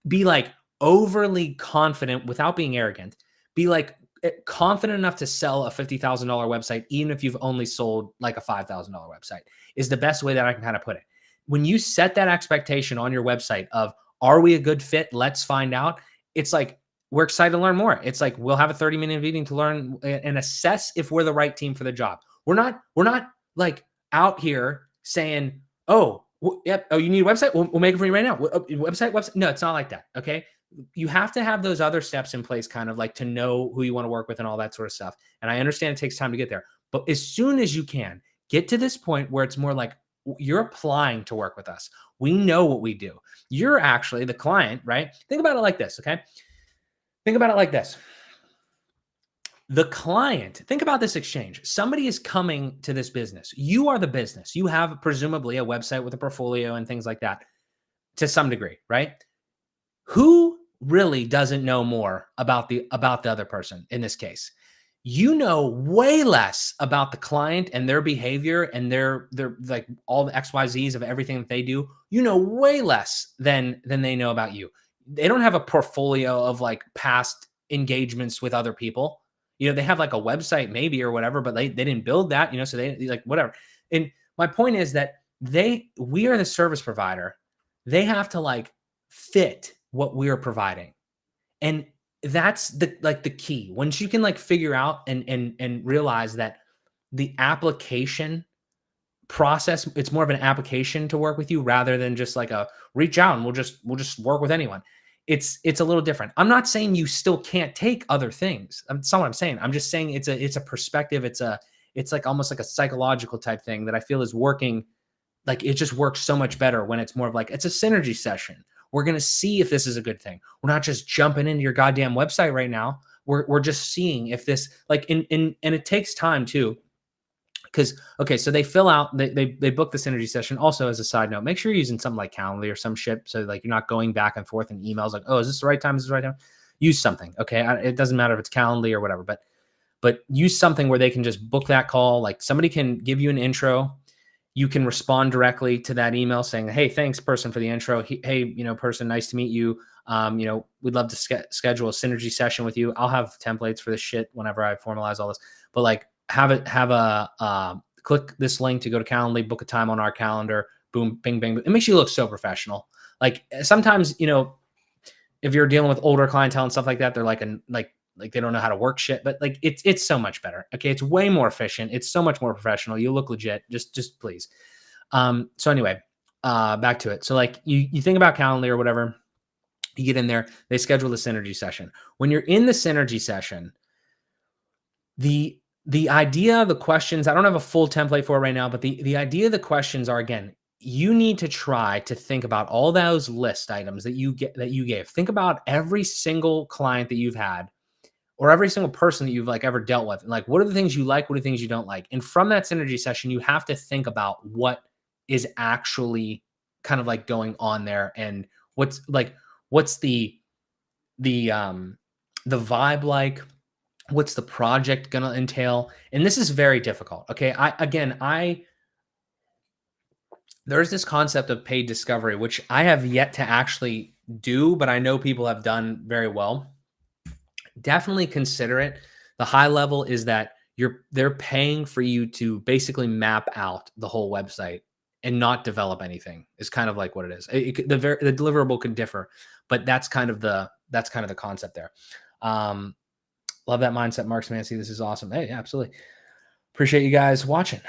[SPEAKER 1] like overly confident without being arrogant. Be like confident enough to sell a $50,000 website, even if you've only sold like a $5,000 website, is the best way that I can kind of put it. When you set that expectation on your website of, are we a good fit? Let's find out. It's like, we're excited to learn more. It's like, we'll have a 30-minute meeting to learn and assess if we're the right team for the job. We're not like out here saying, oh, yep. Oh, you need a website? We'll make it for you right now. Website. No, it's not like that. Okay. You have to have those other steps in place, kind of like to know who you want to work with and all that sort of stuff. And I understand it takes time to get there, but as soon as you can get to this point where it's more like you're applying to work with us, we know what we do. You're actually the client, right? Think about it like this. Okay. Think about it like this. The client, think about this exchange. Somebody is coming to this business. You are the business. You have presumably a website with a portfolio and things like that to some degree, right? Who really doesn't know more about the other person in this case? You know way less about the client and their behavior and their like all the XYZs of everything that they do. You know way less than they know about you. They don't have a portfolio of like past engagements with other people. They have like a website maybe or whatever, but they didn't build that, so they like whatever. And my point is that we are the service provider. They have to like fit what we're providing. And that's the key. Once you can like figure out and realize that the application process, it's more of an application to work with you rather than just like a reach out and we'll just work with anyone. It's a little different. I'm not saying you still can't take other things. That's not what I'm saying. I'm just saying it's a perspective. It's like almost like a psychological type thing that I feel is working. Like it just works so much better when it's more of like, it's a synergy session. We're going to see if this is a good thing. We're not just jumping into your goddamn website right now. We're just seeing if this like, and it takes time too. Because, okay, so they fill out, they book the synergy session. Also, as a side note, make sure you're using something like Calendly or some shit. So like you're not going back and forth in emails like, oh, is this the right time? Is this the right time? Use something. Okay. It doesn't matter if it's Calendly or whatever, but use something where they can just book that call. Like somebody can give you an intro. You can respond directly to that email saying, hey, thanks person for the intro. Hey, person, nice to meet you. We'd love to schedule a synergy session with you. I'll have templates for this shit whenever I formalize all this, but like, have a click this link to go to Calendly, book a time on our calendar, boom, bing, bing. It makes you look so professional. Like sometimes, if you're dealing with older clientele and stuff like that, they're like they don't know how to work shit, but like it's so much better. Okay. It's way more efficient. It's so much more professional. You look legit. Just please. So anyway, back to it. So like you think about Calendly or whatever, you get in there, they schedule the synergy session. When you're in the synergy session, the idea, the questions, I don't have a full template for it right now, but the idea of the questions are, again, you need to try to think about all those list items that you gave. Think about every single client that you've had or every single person that you've like ever dealt with. And like, what are the things you like? What are the things you don't like? And from that synergy session, you have to think about what is actually kind of like going on there, and what's the vibe like, what's the project going to entail. And this is very difficult. Okay. There's this concept of paid discovery, which I have yet to actually do, but I know people have done very well. Definitely consider it. The high level is that they're paying for you to basically map out the whole website and not develop anything. Is kind of like what it is. The deliverable could differ, but that's kind of the concept there. Love that mindset, Mark Smancy. This is awesome. Hey, absolutely. Appreciate you guys watching.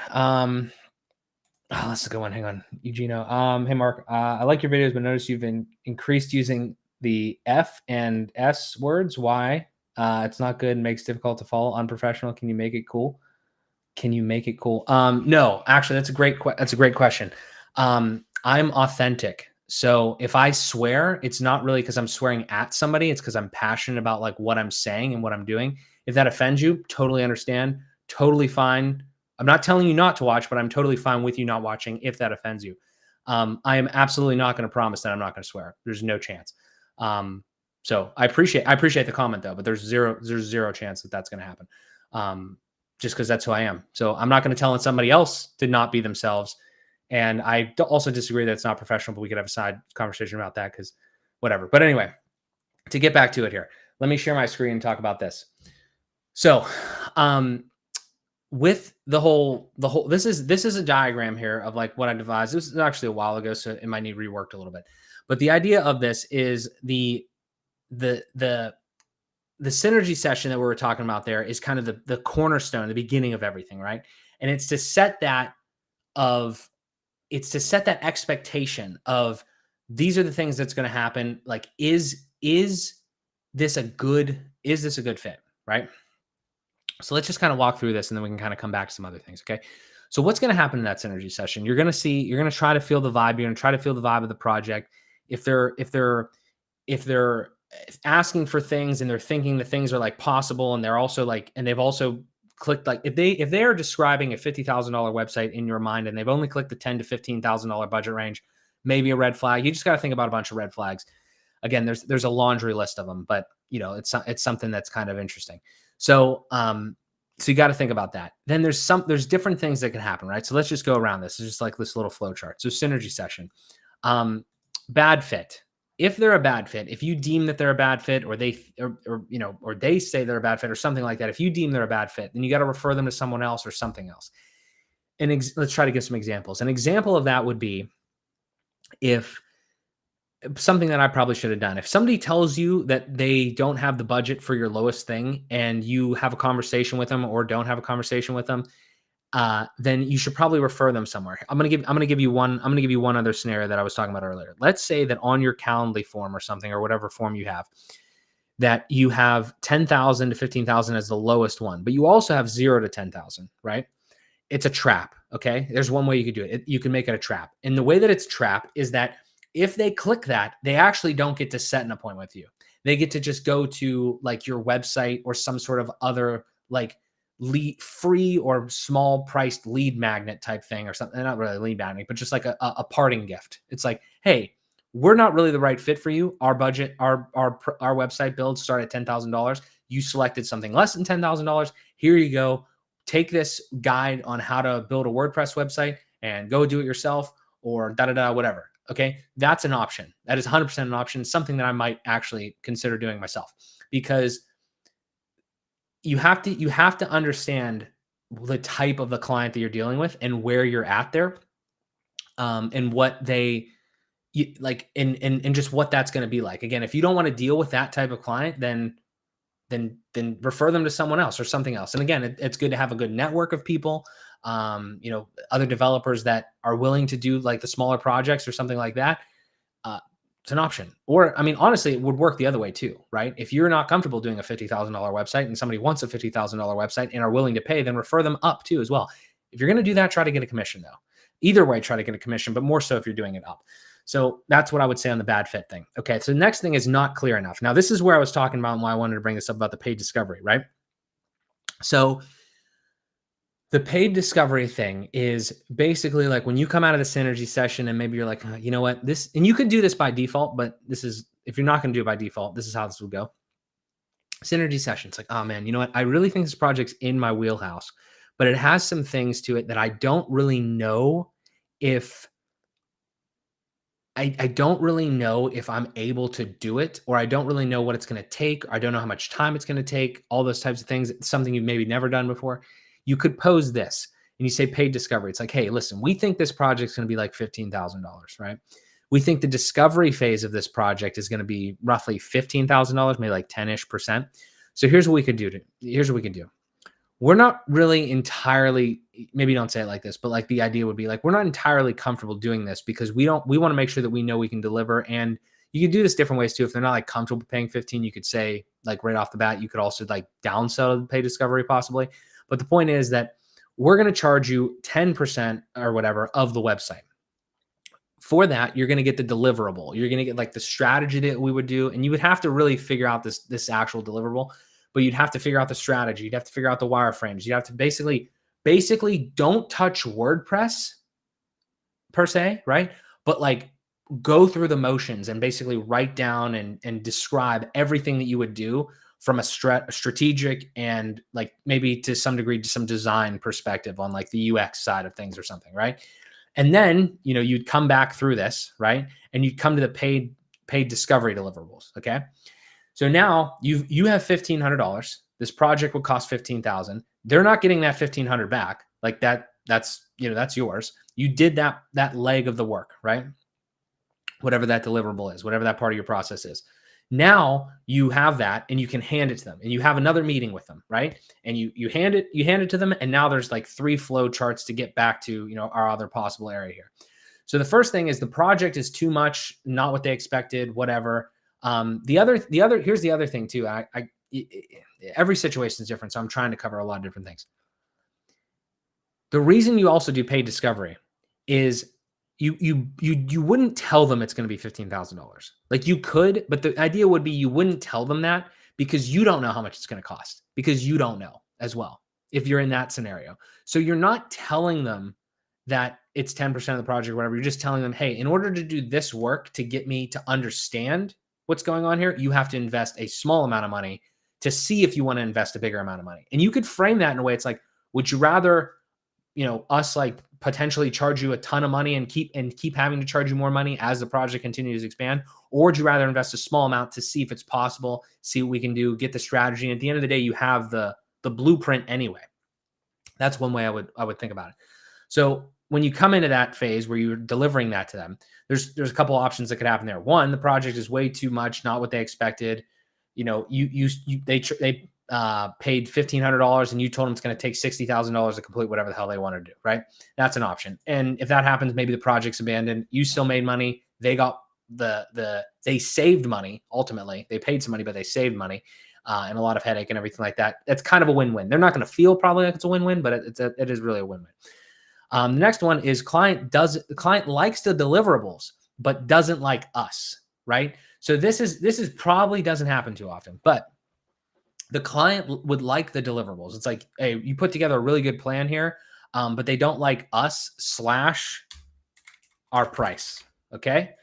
[SPEAKER 1] That's a good one. Hang on, Eugenio. Hey, Mark. I like your videos, but notice you've increased using the F and S words. Why? It's not good and makes it difficult to follow. Unprofessional. Can you make it cool? No, actually, that's a great question. I'm authentic. So if I swear, it's not really because I'm swearing at somebody. It's because I'm passionate about like what I'm saying and what I'm doing. If that offends you, totally understand. Totally fine. I'm not telling you not to watch, but I'm totally fine with you not watching if that offends you. I am absolutely not going to promise that I'm not going to swear. There's no chance. So I appreciate the comment though, but there's zero chance that that's going to happen. Just because that's who I am. So I'm not going to tell somebody else to not be themselves. And I also disagree that it's not professional, but we could have a side conversation about that because whatever. But anyway, to get back to it here, let me share my screen and talk about this. So, with the whole, this is a diagram here of like what I devised. This is actually a while ago, so it might need reworked a little bit. But the idea of this is the synergy session that we were talking about there is kind of the cornerstone, the beginning of everything, right? And it's to set that expectation of these are the things that's going to happen. Like, is this a good fit, right? So let's just kind of walk through this and then we can kind of come back to some other things. Okay. So what's going to happen in that synergy session? You're going to try to feel the vibe. You're going to try to feel the vibe of the project. If they're asking for things and they're thinking that things are like possible, and they're also like, and they've also clicked, like if they are describing a $50,000 website in your mind and they've only clicked the $10,000 to $15,000 budget range, maybe a red flag. You just got to think about a bunch of red flags. Again, there's a laundry list of them, but it's something that's kind of interesting. So you got to think about that. Then there's different things that can happen, right? So let's just go around this. It's just like this little flow chart. So synergy session, bad fit. If they're a bad fit, if you deem that they're a bad fit, or they say they're a bad fit or something like that, if you deem they're a bad fit, then you got to refer them to someone else or something else. And let's try to give some examples. An example of that would be if something that I probably should have done. If somebody tells you that they don't have the budget for your lowest thing and you have a conversation with them or don't have a conversation with them, then you should probably refer them somewhere. I'm going to give you one other scenario that I was talking about earlier. Let's say that on your Calendly form or something, or whatever form you have, that you have 10,000 to 15,000 as the lowest one, but you also have 0 to 10,000, right? It's a trap. Okay. There's one way you could do it. You can make it a trap. And the way that it's trap is that if they click that, they actually don't get to set an appointment with you. They get to just go to like your website or some sort of other like free or small priced lead magnet type thing or something. Not really lead magnet, but just like a parting gift. It's like, hey, we're not really the right fit for you. Our budget, our website builds start at $10,000. You selected something less than $10,000. Here you go. Take this guide on how to build a WordPress website and go do it yourself, or whatever. Okay. That's an option. That is 100% an option. Something that I might actually consider doing myself, because you have to understand the type of the client that you're dealing with and where you're at there, and what they like, and just what that's going to be like. Again, if you don't want to deal with that type of client, then refer them to someone else or something else. And again, it's good to have a good network of people, other developers that are willing to do like the smaller projects or something like that. It's an option. Or, I mean, honestly, it would work the other way too, right? If you're not comfortable doing a $50,000 website and somebody wants a $50,000 website and are willing to pay, then refer them up too as well. If you're going to do that, try to get a commission though. Either way, try to get a commission, but more so if you're doing it up. So that's what I would say on the bad fit thing. Okay. So the next thing is not clear enough. Now, this is where I was talking about and why I wanted to bring this up about the paid discovery, right? So the paid discovery thing is basically like when you come out of the synergy session and maybe you're like, you know what, this, and you could do this by default, but this is, if you're not going to do it by default, this is how this will go. Synergy session. It's like, oh man, you know what? I really think this project's in my wheelhouse, but it has some things to it that I don't really know if I don't really know if I'm able to do it, or I don't really know what it's going to take. Or I don't know how much time it's going to take, all those types of things. It's something you've maybe never done before. You could pose this and you say paid discovery. It's like, hey, listen, we think this project's going to be like $15,000, right? We think the discovery phase of this project is going to be roughly $15,000, maybe like 10-ish%. So here's what we could do. Here's what we could do. We're not really entirely, maybe don't say it like this, but like the idea would be like, we're not entirely comfortable doing this because we want to make sure that we know we can deliver. And you can do this different ways too. If they're not like comfortable paying 15, you could say like right off the bat, you could also like downsell the pay discovery possibly. But the point is that we're going to charge you 10% or whatever of the website. For that, you're going to get the deliverable. You're going to get like the strategy that we would do. And you would have to really figure out this actual deliverable. But you'd have to figure out the strategy. You'd have to figure out the wireframes. You'd have to basically don't touch WordPress per se, right? But like go through the motions and basically write down and describe everything that you would do from a strategic and like maybe to some degree to some design perspective on like the UX side of things or something, right? And then, you know, you'd come back through this, right? And you'd come to the paid discovery deliverables, okay? So now you have $1,500. This project would cost $15,000. They're not getting that $1,500 back. Like that's yours. You did that leg of the work, right? Whatever that deliverable is, whatever that part of your process is. Now you have that and you can hand it to them and you have another meeting with them, right? And you hand it to them. And now there's like 3 flow charts to get back to, you know, our other possible area here. So the first thing is the project is too much, not what they expected, whatever. Here's the other thing too. Every situation is different. So I'm trying to cover a lot of different things. The reason you also do paid discovery is you wouldn't tell them it's going to be $15,000. Like you could, but the idea would be you wouldn't tell them that because you don't know how much it's going to cost because you don't know as well if you're in that scenario. So you're not telling them that it's 10% of the project or whatever. You're just telling them, hey, in order to do this work to get me to understand what's going on here, you have to invest a small amount of money to see if you want to invest a bigger amount of money. And you could frame that in a way. It's like, would you rather, you know, us like potentially charge you a ton of money and keep having to charge you more money as the project continues to expand? Or would you rather invest a small amount to see if it's possible, see what we can do, get the strategy. And at the end of the day, you have the blueprint anyway. That's one way I would think about it. So when you come into that phase where you're delivering that to them, there's a couple of options that could happen there. One, the project is way too much, not what they expected. You know, they paid $1,500 and you told them it's going to take $60,000 to complete whatever the hell they want to do, right? That's an option. And if that happens, maybe the project's abandoned. You still made money. They got they saved money. Ultimately, they paid some money, but they saved money and a lot of headache and everything like that. That's kind of a win-win. They're not going to feel probably like it's a win-win, but it is really a win-win. The next one is client likes the deliverables, but doesn't like us, right? So this is probably doesn't happen too often, but the client would like the deliverables. It's like, hey, you put together a really good plan here, but they don't like us / our price, okay?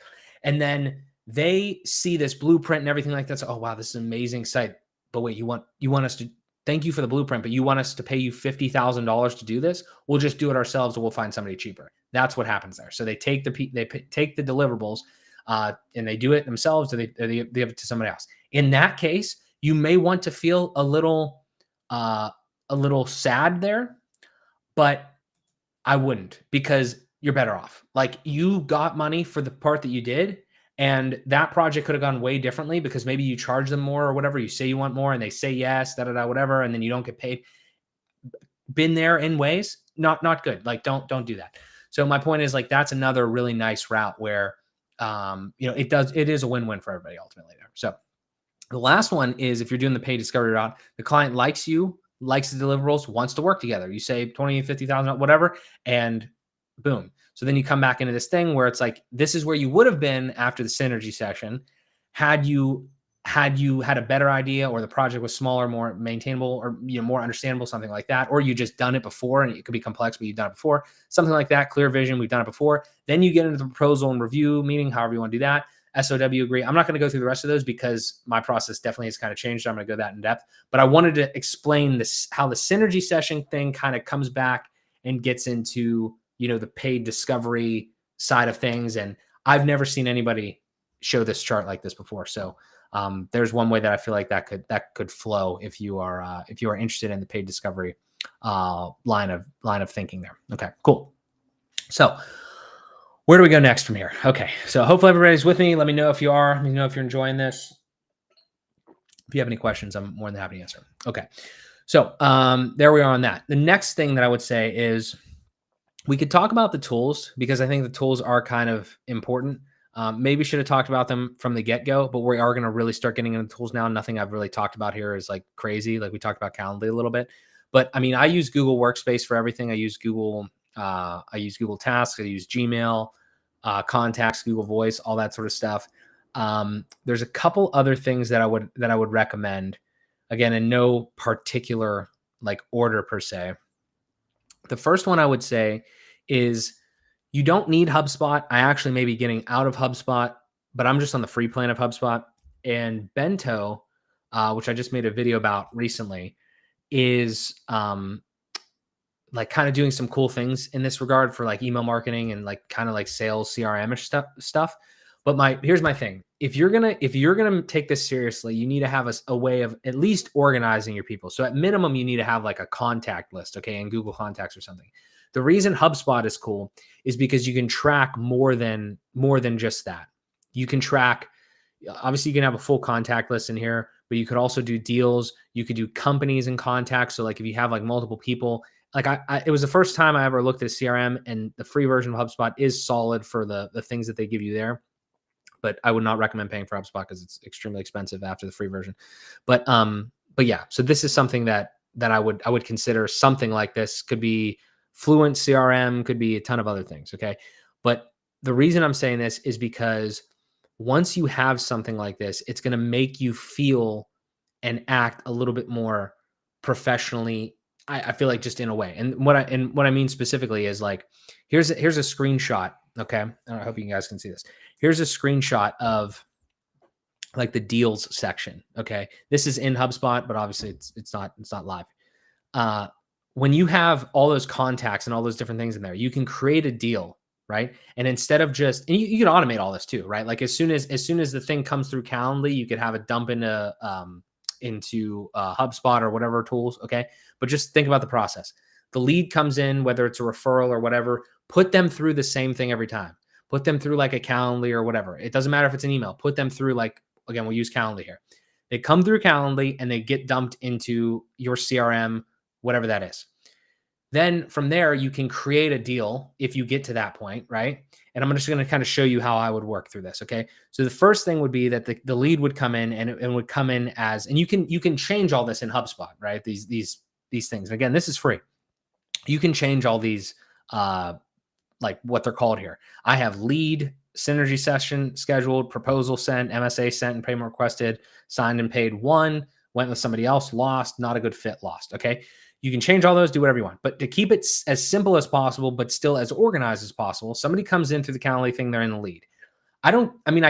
[SPEAKER 1] And then they see this blueprint and everything like that. So, oh wow, this is an amazing site. But wait, you want us to thank you for the blueprint, but you want us to pay you $50,000 to do this? We'll just do it ourselves, or we'll find somebody cheaper. That's what happens there. So they take the deliverables and they do it themselves, or they give it to somebody else. In that case, you may want to feel a little sad there, but I wouldn't, because you're better off. Like, you got money for the part that you did, and that project could have gone way differently because maybe you charge them more or whatever. You say you want more and they say yes, whatever, and then you don't get paid. Been there in ways, not good. Like, don't do that. So my point is, like, that's another really nice route where it is a win-win for everybody ultimately there. So the last one is, if you're doing the paid discovery route, the client likes you, likes the deliverables, wants to work together. You say 20, 50,000, whatever, and boom. So then you come back into this thing where it's like, this is where you would have been after the synergy session had you had a better idea, or the project was smaller, more maintainable, or more understandable, something like that, or you just done it before, and it could be complex, but you've done it before, something like that. Clear vision, we've done it before. Then you get into the proposal and review meeting, however you want to do that. SOW agree. I'm not going to go through the rest of those because my process definitely has kind of changed. I'm going to go that in depth, but I wanted to explain this, how the synergy session thing kind of comes back and gets into, the paid discovery side of things. And I've never seen anybody show this chart like this before. So there's one way that I feel like that could flow if you are interested in the paid discovery line of thinking there. Okay, cool. So where do we go next from here? Okay, so hopefully everybody's with me. Let me know if you are. Let me know if you're enjoying this. If you have any questions, I'm more than happy to answer. Okay, so there we are on that. The next thing that I would say is we could talk about the tools, because I think the tools are kind of important. Maybe should have talked about them from the get-go, but we are going to really start getting into the tools now. Nothing I've really talked about here is like crazy. Like we talked about Calendly a little bit, but I mean, I use Google Workspace for everything. I use Google Tasks. I use Gmail, Contacts, Google Voice, all that sort of stuff. There's a couple other things that I would recommend, again, in no particular like order per se. The first one I would say is, you don't need HubSpot. I actually may be getting out of HubSpot, but I'm just on the free plan of HubSpot. And Bento, which I just made a video about recently, is like kind of doing some cool things in this regard for like email marketing and like kind of like sales CRM-ish stuff. But here's my thing. If you're gonna take this seriously, you need to have a way of at least organizing your people. So at minimum, you need to have like a contact list, okay, in Google Contacts or something. The reason HubSpot is cool is because you can track more than just that. You can track, obviously you can have a full contact list in here, but you could also do deals. You could do companies and contacts. So like if you have like multiple people, like it was the first time I ever looked at a CRM, and the free version of HubSpot is solid for the things that they give you there. But I would not recommend paying for HubSpot because it's extremely expensive after the free version. But yeah, so this is something that I would consider. Something like this could be Fluent CRM, could be a ton of other things. Okay. But the reason I'm saying this is because once you have something like this, it's going to make you feel and act a little bit more professionally. I feel like, just in a way. And what I mean specifically is like, here's a screenshot. Okay. I hope you guys can see this. Here's a screenshot of like the deals section. Okay. This is in HubSpot, but obviously it's not live. When you have all those contacts and all those different things in there, you can create a deal, right? And instead of just, and you can automate all this too, right? Like as soon as the thing comes through Calendly, you could have it dump into HubSpot or whatever tools, okay? But just think about the process. The lead comes in, whether it's a referral or whatever, put them through the same thing every time. Put them through like a Calendly or whatever. It doesn't matter if it's an email. Put them through, like, again, we'll use Calendly here. They come through Calendly and they get dumped into your CRM, whatever that is. Then from there, you can create a deal if you get to that point, right? And I'm just going to kind of show you how I would work through this, okay? So the first thing would be that the lead would come in and would come in as, and you can change all this in HubSpot, right? These things. And again, this is free. You can change all these, like what they're called here. I have lead, synergy session scheduled, proposal sent, MSA sent and payment requested, signed and paid, won, went with somebody else, lost, not a good fit, lost, okay? You can change all those, do whatever you want. But to keep it as simple as possible, but still as organized as possible, somebody comes in through the Calendly thing, they're in the lead. I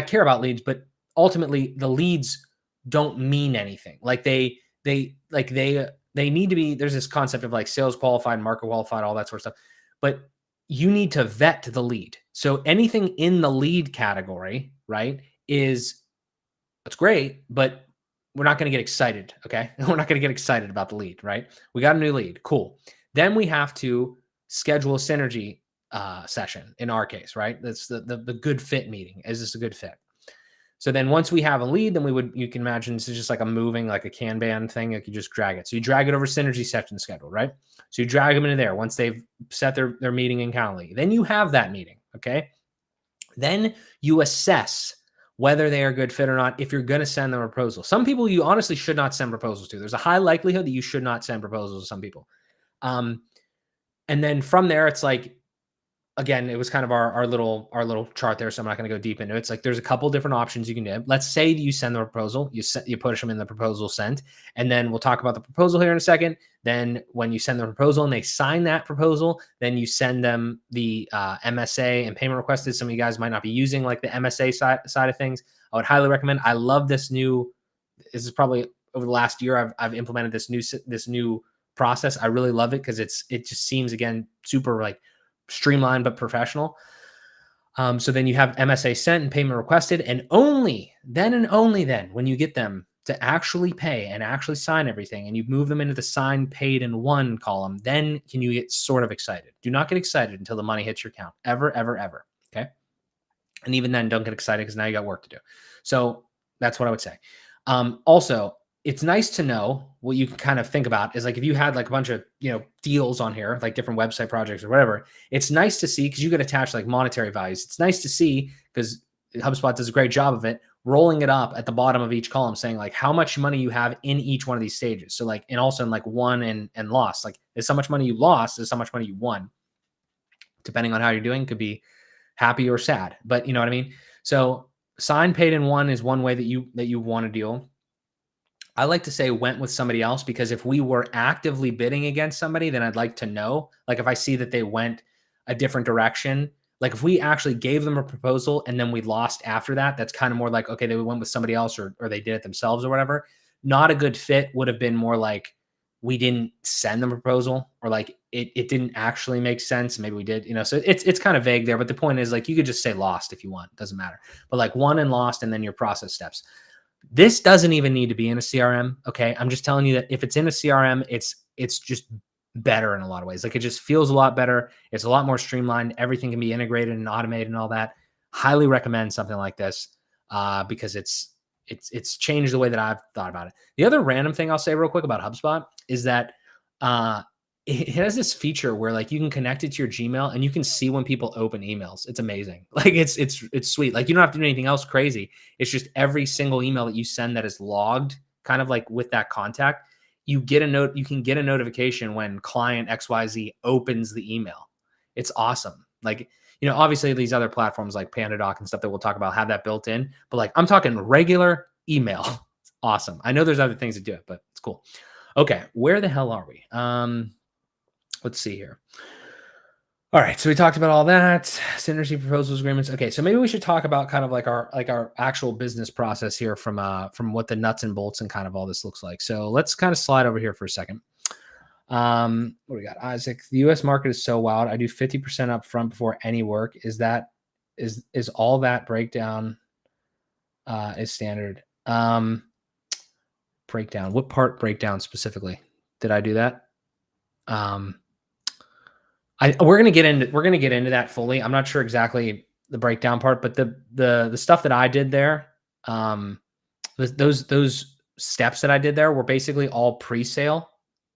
[SPEAKER 1] care about leads, but ultimately the leads don't mean anything. Like they need to be, there's this concept of like sales qualified, market qualified, all that sort of stuff. But you need to vet the lead. So anything in the lead category, right, it's great, but we're not going to get excited, okay? We're not going to get excited about the lead, right? We got a new lead, cool. Then we have to schedule a synergy session in our case, right? That's the good fit meeting. Is this a good fit? So then once we have a lead, then you can imagine this is just like a moving, like a Kanban thing. Like you just drag it. So you drag it over synergy session schedule, right? So you drag them into there once they've set their meeting in Calendly. Then you have that meeting, okay? Then you assess whether they are a good fit or not, if you're going to send them a proposal. Some people you honestly should not send proposals to. There's a high likelihood that you should not send proposals to some people. And then from there, it's like, again, it was kind of our little chart there, so I'm not going to go deep into it. It's like there's a couple different options you can do. Let's say you send the proposal, you push them in the proposal sent, and then we'll talk about the proposal here in a second. Then when you send the proposal and they sign that proposal, then you send them the MSA and payment requested. Some of you guys might not be using like the MSA side of things. I would highly recommend. I love this new. This is probably over the last year I've implemented this new process. I really love it because it just seems, again, super like streamlined but professional. So then you have MSA sent and payment requested, and only then when you get them to actually pay and actually sign everything and you move them into the signed, paid, and won column, then can you get sort of excited. Do not get excited until the money hits your account. Ever. Okay. And even then, don't get excited because now you got work to do. So that's what I would say. Also, it's nice to know what you can kind of think about is like if you had like a bunch of, deals on here, like different website projects or whatever, it's nice to see because you could attach like monetary values. It's nice to see because HubSpot does a great job of it, rolling it up at the bottom of each column, saying like how much money you have in each one of these stages. So like, and also in like won and lost, like is how much money you lost, is how much money you won. Depending on how you're doing, could be happy or sad, but you know what I mean? So signed, paid, and won is one way that you want to deal. I like to say went with somebody else because if we were actively bidding against somebody, then I'd like to know, like if I see that they went a different direction, like if we actually gave them a proposal and then we lost after that, that's kind of more like, okay, they went with somebody else or they did it themselves or whatever. Not a good fit would have been more like we didn't send them a proposal or like it didn't actually make sense. Maybe we did, so it's kind of vague there, but the point is like, you could just say lost if you want, doesn't matter, but like won and lost and then your process steps. This doesn't even need to be in a CRM. Okay. I'm just telling you that if it's in a CRM, it's just better in a lot of ways. Like it just feels a lot better. It's a lot more streamlined. Everything can be integrated and automated and all that. Highly recommend something like this because it's changed the way that I've thought about it. The other random thing I'll say real quick about HubSpot is that it has this feature where like you can connect it to your Gmail and you can see when people open emails. It's amazing. Like it's sweet. Like you don't have to do anything else crazy. It's just every single email that you send that is logged, kind of like with that contact, you get a note. You can get a notification when client XYZ opens the email. It's awesome. Like, obviously these other platforms like PandaDoc and stuff that we'll talk about have that built in, but like I'm talking regular email. It's awesome. I know there's other things that do it, but it's cool. Okay. Where the hell are we? Let's see here. All right. So we talked about all that, synergy proposals, agreements. Okay. So maybe we should talk about kind of like our actual business process here from what the nuts and bolts and kind of all this looks like. So let's kind of slide over here for a second. What do we got? Isaac, the US market is so wild. I do 50% up front before any work. Is all that breakdown is standard? Breakdown. What part breakdown specifically? Did I do that? We're gonna get into that fully. I'm not sure exactly the breakdown part, but the stuff that I did there, those steps that I did there were basically all pre-sale.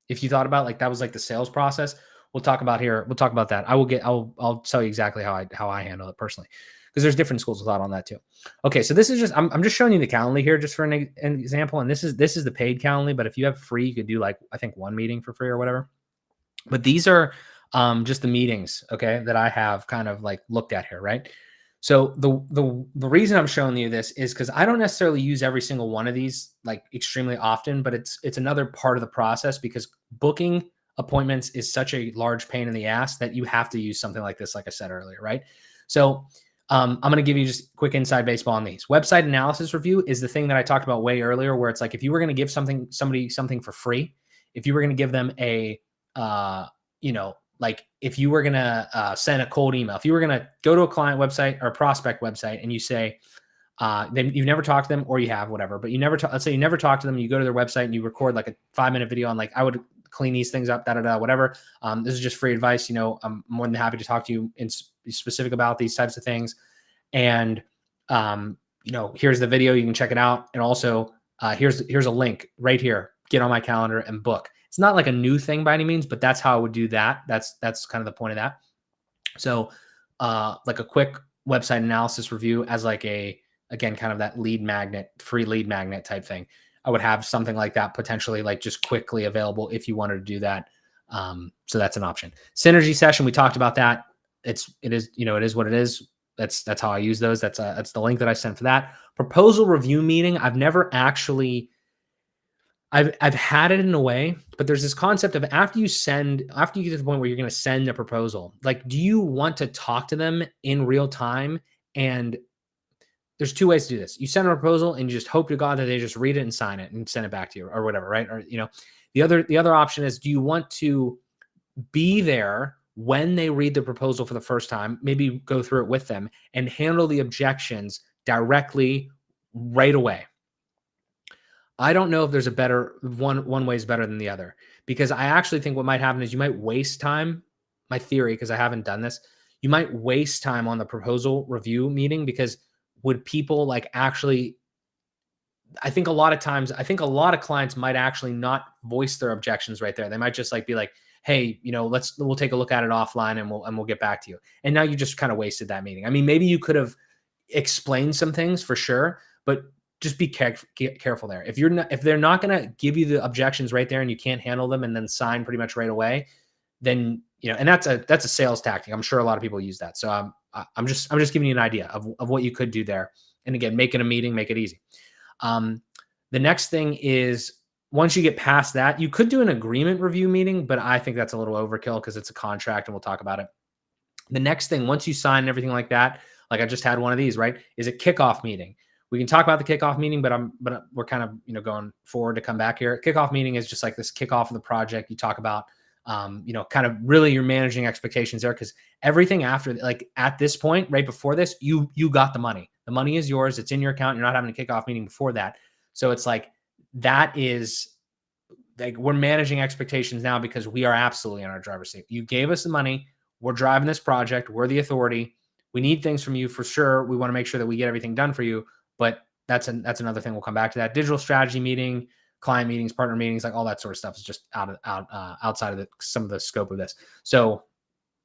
[SPEAKER 1] If you thought about like that was like the sales process, we'll talk about that. I'll tell you exactly how I handle it personally, because there's different schools of thought on that too. Okay, so this is just I'm just showing you the Calendly here just for an example, and this is the paid Calendly. But if you have free, you could do like I think one meeting for free or whatever. But these are just the meetings, okay, that I have kind of like looked at here, right? So the reason I'm showing you this is because I don't necessarily use every single one of these like extremely often, but it's another part of the process because booking appointments is such a large pain in the ass that you have to use something like this, like I said earlier, right? So I'm going to give you just quick inside baseball on these. Website analysis review is the thing that I talked about way earlier, where it's like if you were going to give somebody something for free, if you were going to give them a like if you were going to send a cold email, if you were going to go to a client website or a prospect website and you say, you've never talked to them or you have whatever, but let's say you never talked to them. You go to their website and you record like a 5-minute video on like, I would clean these things up, whatever. This is just free advice. I'm more than happy to talk to you and be specific about these types of things. And, here's the video, you can check it out. And also here's a link right here, get on my calendar and book. It's not like a new thing by any means, but that's how I would do that. That's kind of the point of that. So like a quick website analysis review as like again, kind of that free lead magnet type thing. I would have something like that potentially like just quickly available if you wanted to do that. So that's an option. Synergy session, we talked about that. it is, it is what it is. That's how I use those. That's the link that I sent for that. Proposal review meeting. I've never actually, I've had it in a way, but there's this concept of after you get to the point where you're going to send a proposal, like, do you want to talk to them in real time? And there's two ways to do this. You send a proposal and you just hope to God that they just read it and sign it and send it back to you or whatever, right? Or, the other option is, do you want to be there when they read the proposal for the first time, maybe go through it with them and handle the objections directly right away? I don't know if there's a better one way is better than the other, because I actually think what might happen is you might waste time. My theory, because I haven't done this, you might waste time on the proposal review meeting, because would people like actually, I think a lot of clients might actually not voice their objections right there. They might just like be like, hey, we'll take a look at it offline and we'll get back to you. And now you just kind of wasted that meeting. I mean, maybe you could have explained some things for sure, but just be careful there. If they're not going to give you the objections right there and you can't handle them and then sign pretty much right away, then, and that's a sales tactic. I'm sure a lot of people use that. So I'm just giving you an idea of what you could do there. And again, make it a meeting, make it easy. The next thing is, once you get past that, you could do an agreement review meeting, but I think that's a little overkill because it's a contract and we'll talk about it. The next thing, once you sign and everything like that, like I just had one of these, right, is a kickoff meeting. We can talk about the kickoff meeting, but we're kind of, going forward to come back here. Kickoff meeting is just like this kickoff of the project. You talk about, kind of really you're managing expectations there, because everything after, like at this point, right before this, you got the money. The money is yours. It's in your account. You're not having a kickoff meeting before that. So it's like, that is like, we're managing expectations now because we are absolutely in our driver's seat. You gave us the money. We're driving this project. We're the authority. We need things from you for sure. We want to make sure that we get everything done for you. But that's another thing. We'll come back to that. Digital strategy meeting, client meetings, partner meetings, like all that sort of stuff is just outside of some of the scope of this. So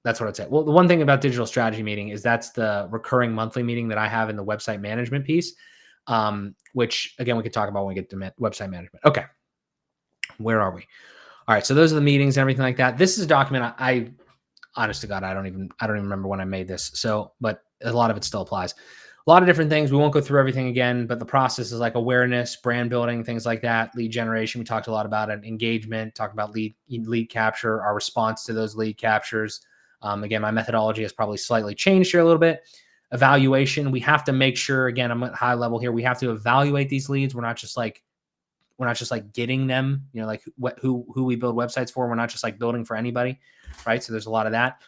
[SPEAKER 1] that's what I'd say. Well, the one thing about digital strategy meeting is that's the recurring monthly meeting that I have in the website management piece, which again, we could talk about when we get to website management. Okay. Where are we? All right. So those are the meetings and everything like that. This is a document. I honest to God, I don't even remember when I made this. So, but a lot of it still applies. A lot of different things. We won't go through everything again, but the process is like awareness, brand building, things like that. Lead generation. We talked a lot about it. Engagement, talked about lead capture, our response to those lead captures. Again, my methodology has probably slightly changed here a little bit. Evaluation. We have to make sure, again, I'm at high level here. We have to evaluate these leads. We're not just like getting them, like who we build websites for. We're not just like building for anybody. Right. So there's a lot of that.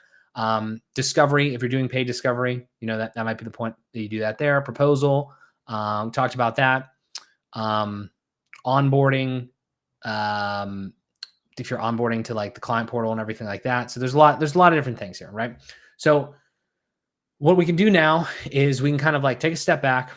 [SPEAKER 1] Discovery, if you're doing paid discovery, that might be the point that you do that there. Proposal, talked about that. Onboarding, if you're onboarding to like the client portal and everything like that. So there's a lot of different things here, right? So what we can do now is we can kind of like take a step back,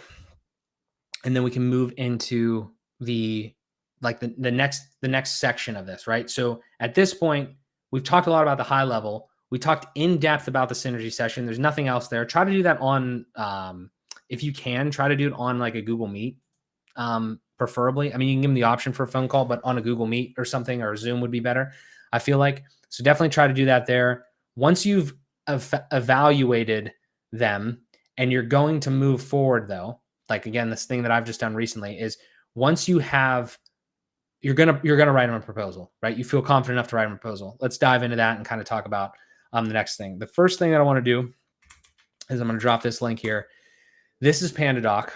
[SPEAKER 1] and then we can move into the next section of this, right? So at this point, we've talked a lot about the high level. We talked in depth about the synergy session. There's nothing else there. Try to do that on, if you can, try to do it on like a Google Meet, preferably. I mean, you can give them the option for a phone call, but on a Google Meet or something, or Zoom would be better, I feel like. So definitely try to do that there. Once you've evaluated them and you're going to move forward, though, like again, this thing that I've just done recently is once you have, you're gonna write them a proposal, right? You feel confident enough to write them a proposal. Let's dive into that and kind of talk about the next thing. The first thing that I want to do is I'm going to drop this link here. This is PandaDoc.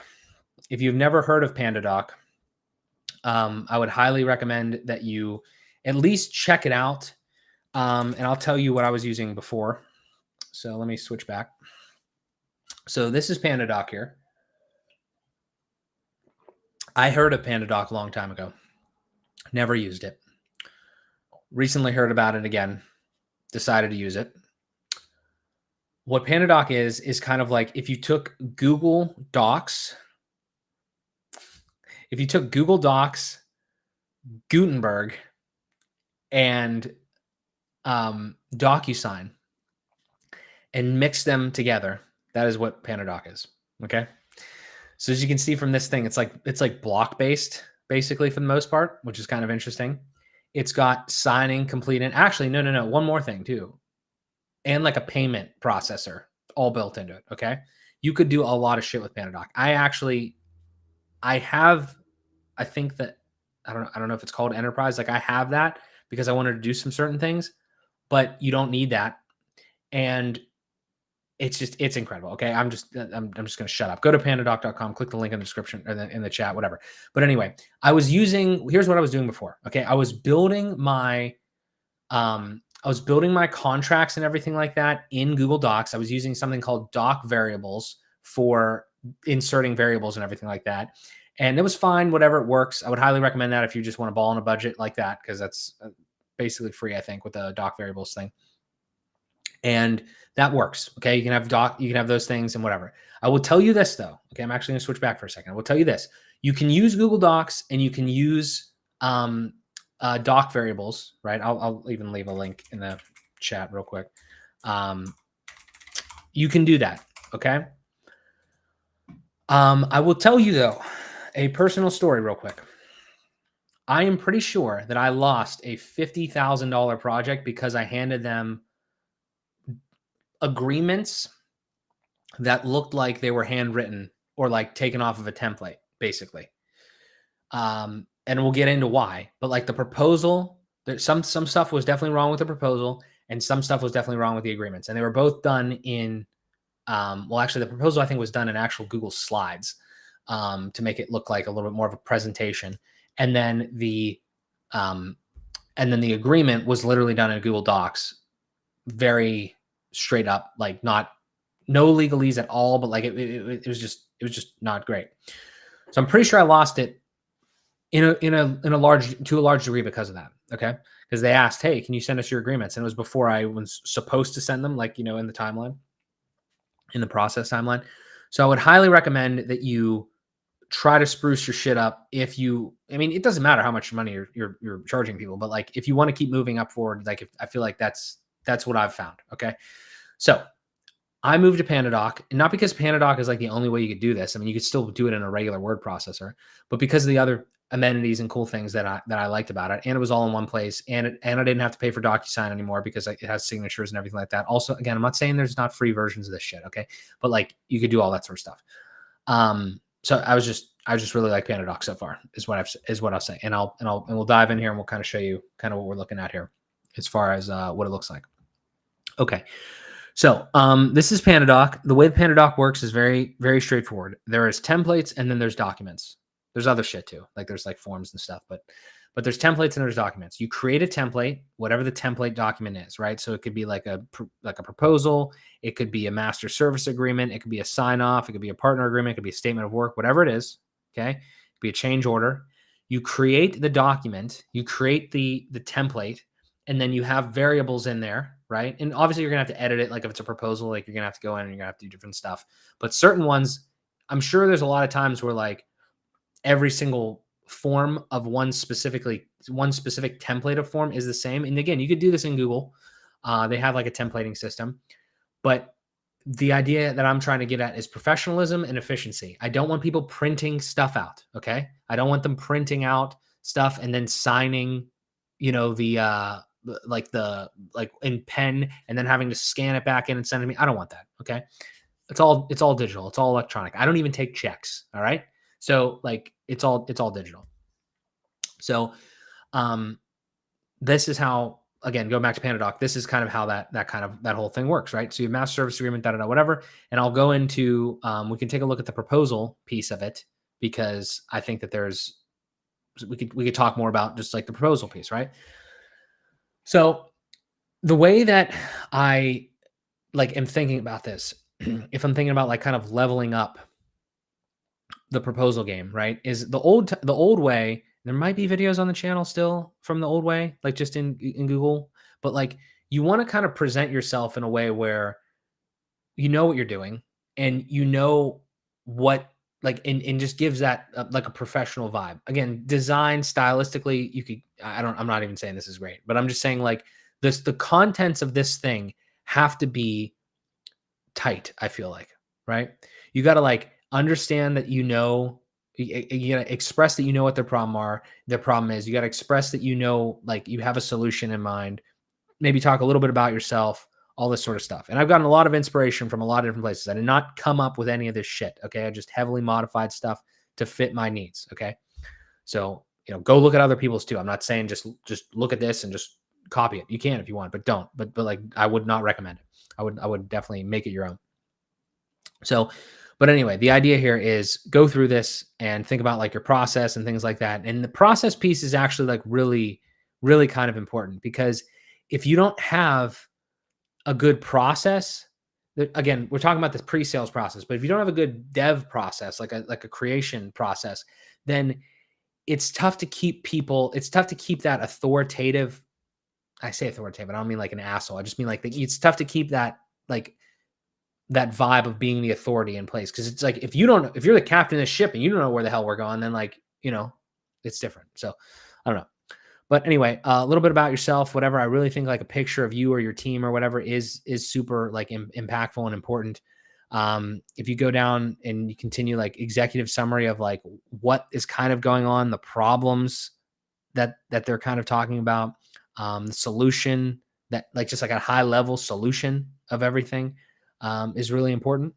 [SPEAKER 1] If you've never heard of PandaDoc, I would highly recommend that you at least check it out. And I'll tell you what I was using before. So let me switch back. So this is PandaDoc here. I heard of PandaDoc a long time ago. Never used it. Recently heard about it again. Decided to use it. What PandaDoc is kind of like if you took Google Docs, Gutenberg, and DocuSign and mix them together. That is what PandaDoc is. Okay. So as you can see from this thing, it's like block based basically for the most part, which is kind of interesting. It's got signing complete. And actually, no. One more thing too. and like a payment processor all built into it. Okay. You could do a lot of shit with PandaDoc. I think that I don't know if it's called enterprise. Like I have that because I wanted to do some certain things, but you don't need that. And it's incredible. Okay. I'm just going to shut up. Go to pandadoc.com, click the link in the description or in the chat, whatever. But anyway, here's what I was doing before. Okay. I was building my contracts and everything like that in Google Docs. I was using something called doc variables for inserting variables and everything like that. And it was fine, whatever, it works. I would highly recommend that if you just want to ball on a budget like that, because that's basically free, I think, with the doc variables thing. And that works. Okay. You can have those things and whatever. I will tell you this though. Okay. I'm actually going to switch back for a second. I will tell you this. You can use Google Docs and you can use doc variables, right? I'll even leave a link in the chat real quick. You can do that. Okay. I will tell you though, a personal story real quick. I am pretty sure that I lost a $50,000 project because I handed them agreements that looked like they were handwritten or like taken off of a template, basically. And we'll get into why, but like the proposal, some stuff was definitely wrong with the proposal and some stuff was definitely wrong with the agreements. And they were both done in, well, actually the proposal I think was done in actual Google Slides to make it look like a little bit more of a presentation. And then the agreement was literally done in Google Docs, very straight up, like no legalese at all, but like it was just not great. So I'm pretty sure I lost it to a large degree because of that. Okay. Because they asked, hey, can you send us your agreements? And it was before I was supposed to send them, like, in the timeline, in the process timeline. So I would highly recommend that you try to spruce your shit up. It doesn't matter how much money you're charging people, but like, if you want to keep moving up forward, like I feel like that's what I've found. Okay. So I moved to PandaDoc, and not because PandaDoc is like the only way you could do this. I mean, you could still do it in a regular word processor, but because of the other amenities and cool things that I liked about it, and it was all in one place, and I didn't have to pay for DocuSign anymore because it has signatures and everything like that. Also, again, I'm not saying there's not free versions of this shit, okay? But like, you could do all that sort of stuff. So I just really like PandaDoc so far, is what I'll say, and we'll dive in here and we'll kind of show you kind of what we're looking at here as far as what it looks like. Okay. So this is PandaDoc. The way PandaDoc works is very, very straightforward. There is templates and then there's documents. There's other shit too. Like there's like forms and stuff, but there's templates and there's documents. You create a template, whatever the template document is, right? So it could be like a proposal. It could be a master service agreement. It could be a sign off. It could be a partner agreement. It could be a statement of work, whatever it is. Okay. It could be a change order. You create the document, you create the template, and then you have variables in there, right? And obviously you're going to have to edit it. Like if it's a proposal, like you're going to have to go in and you're going to have to do different stuff. But certain ones, I'm sure there's a lot of times where like every single form of one specific template of form is the same. And again, you could do this in Google. They have like a templating system. But the idea that I'm trying to get at is professionalism and efficiency. I don't want people printing stuff out, okay? I don't want them printing out stuff and then signing, like in pen and then having to scan it back in and send it to me. I don't want that. Okay. It's all digital. It's all electronic. I don't even take checks. All right. So like it's all digital. So this is how, again, go back to PandaDoc. This is kind of how that whole thing works, right? So you have master service agreement, whatever. And I'll go into, we can take a look at the proposal piece of it, because I think that we could talk more about just like the proposal piece, right? So the way that I like am thinking about this, if I'm thinking about like kind of leveling up the proposal game, right, is the old way. There might be videos on the channel still from the old way, like just in Google, but like you want to kind of present yourself in a way where you know what you're doing and you know what, like, and just gives that like a professional vibe. Again, design stylistically, I'm not even saying this is great, but I'm just saying like the contents of this thing have to be tight. I feel like, right? You got to like understand that, you got to express that, what their problem is. You got to express that, like you have a solution in mind, maybe talk a little bit about yourself, all this sort of stuff. And I've gotten a lot of inspiration from a lot of different places. I did not come up with any of this shit. Okay. I just heavily modified stuff to fit my needs. Okay. So, go look at other people's too. I'm not saying just look at this and just copy it. You can if you want, but don't. But like, I would not recommend it. I would definitely make it your own. So, but anyway, the idea here is go through this and think about like your process and things like that. And the process piece is actually like really, really kind of important, because if you don't have a good process, again, we're talking about this pre-sales process, but if you don't have a good dev process, like a creation process, then it's tough to keep that authoritative. I say authoritative, I don't mean like an asshole. I just mean like it's tough to keep that, like, that vibe of being the authority in place. Cause it's like, if you're the captain of the ship and you don't know where the hell we're going, then like, it's different. So I don't know. But anyway, a little bit about yourself, whatever. I really think like a picture of you or your team or whatever is super like impactful and important. If you go down and you continue like executive summary of like what is kind of going on, the problems that they're kind of talking about, the solution, that like just like a high level solution of everything is really important.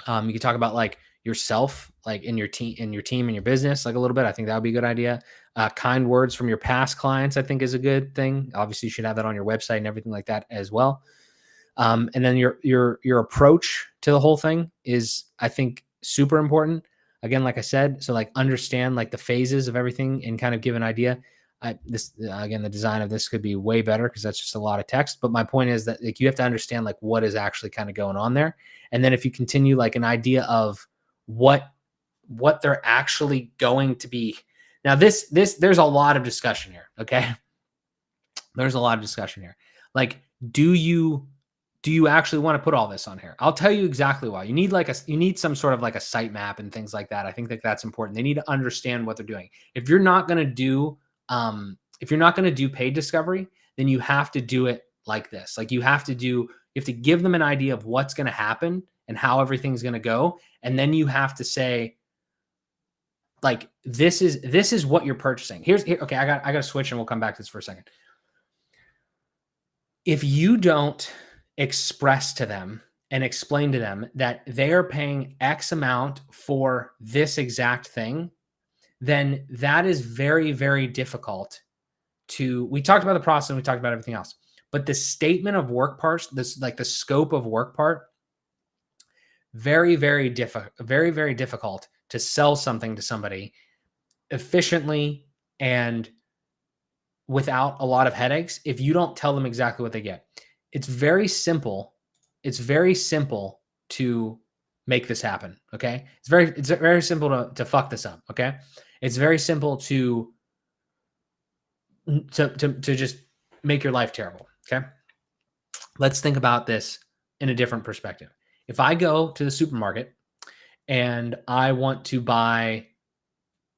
[SPEAKER 1] You can talk about like yourself, like in your team and your business, like a little bit. I think that would be a good idea. Kind words from your past clients, I think, is a good thing. Obviously, you should have that on your website and everything like that as well. And then your approach to the whole thing is, I think, super important. Again, like I said, so like understand like the phases of everything and kind of give an idea. The design of this could be way better because that's just a lot of text. But my point is that like you have to understand like what is actually kind of going on there. And then if you continue like an idea of what they're actually going to be. Now there's a lot of discussion here. Okay. There's a lot of discussion here. Like, do you actually want to put all this on here? I'll tell you exactly why. You need some sort of like a sitemap and things like that. I think that that's important. They need to understand what they're doing. If you're not going to do paid discovery, then you have to do it like this. Like you have to give them an idea of what's going to happen and how everything's going to go. And then you have to say, like, this is what you're purchasing. Okay. I got to switch and we'll come back to this for a second. If you don't express to them and explain to them that they are paying X amount for this exact thing, then that is very, very difficult we talked about the process and we talked about everything else, but the statement of work parts, this like the scope of work part, very, very difficult to sell something to somebody efficiently and without a lot of headaches if you don't tell them exactly what they get. It's very simple. It's very simple to make this happen. Okay. It's very simple to fuck this up. Okay. It's very simple to just make your life terrible. Okay. Let's think about this in a different perspective. If I go to the supermarket and I want to buy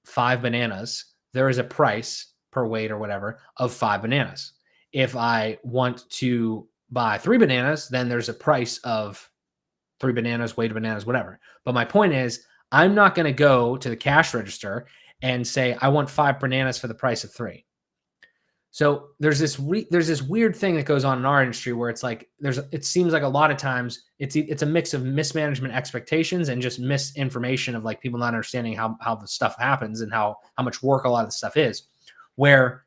[SPEAKER 1] 5 bananas, there is a price per weight or whatever of 5 bananas. If I want to buy 3 bananas, then there's a price of 3 bananas, weight of bananas, whatever. But my point is, I'm not going to go to the cash register and say, I want 5 bananas for the price of 3. So there's this weird thing that goes on in our industry where it's like, it seems like a lot of times it's a mix of mismanagement expectations and just misinformation of like people not understanding how the stuff happens and how much work a lot of the stuff is, where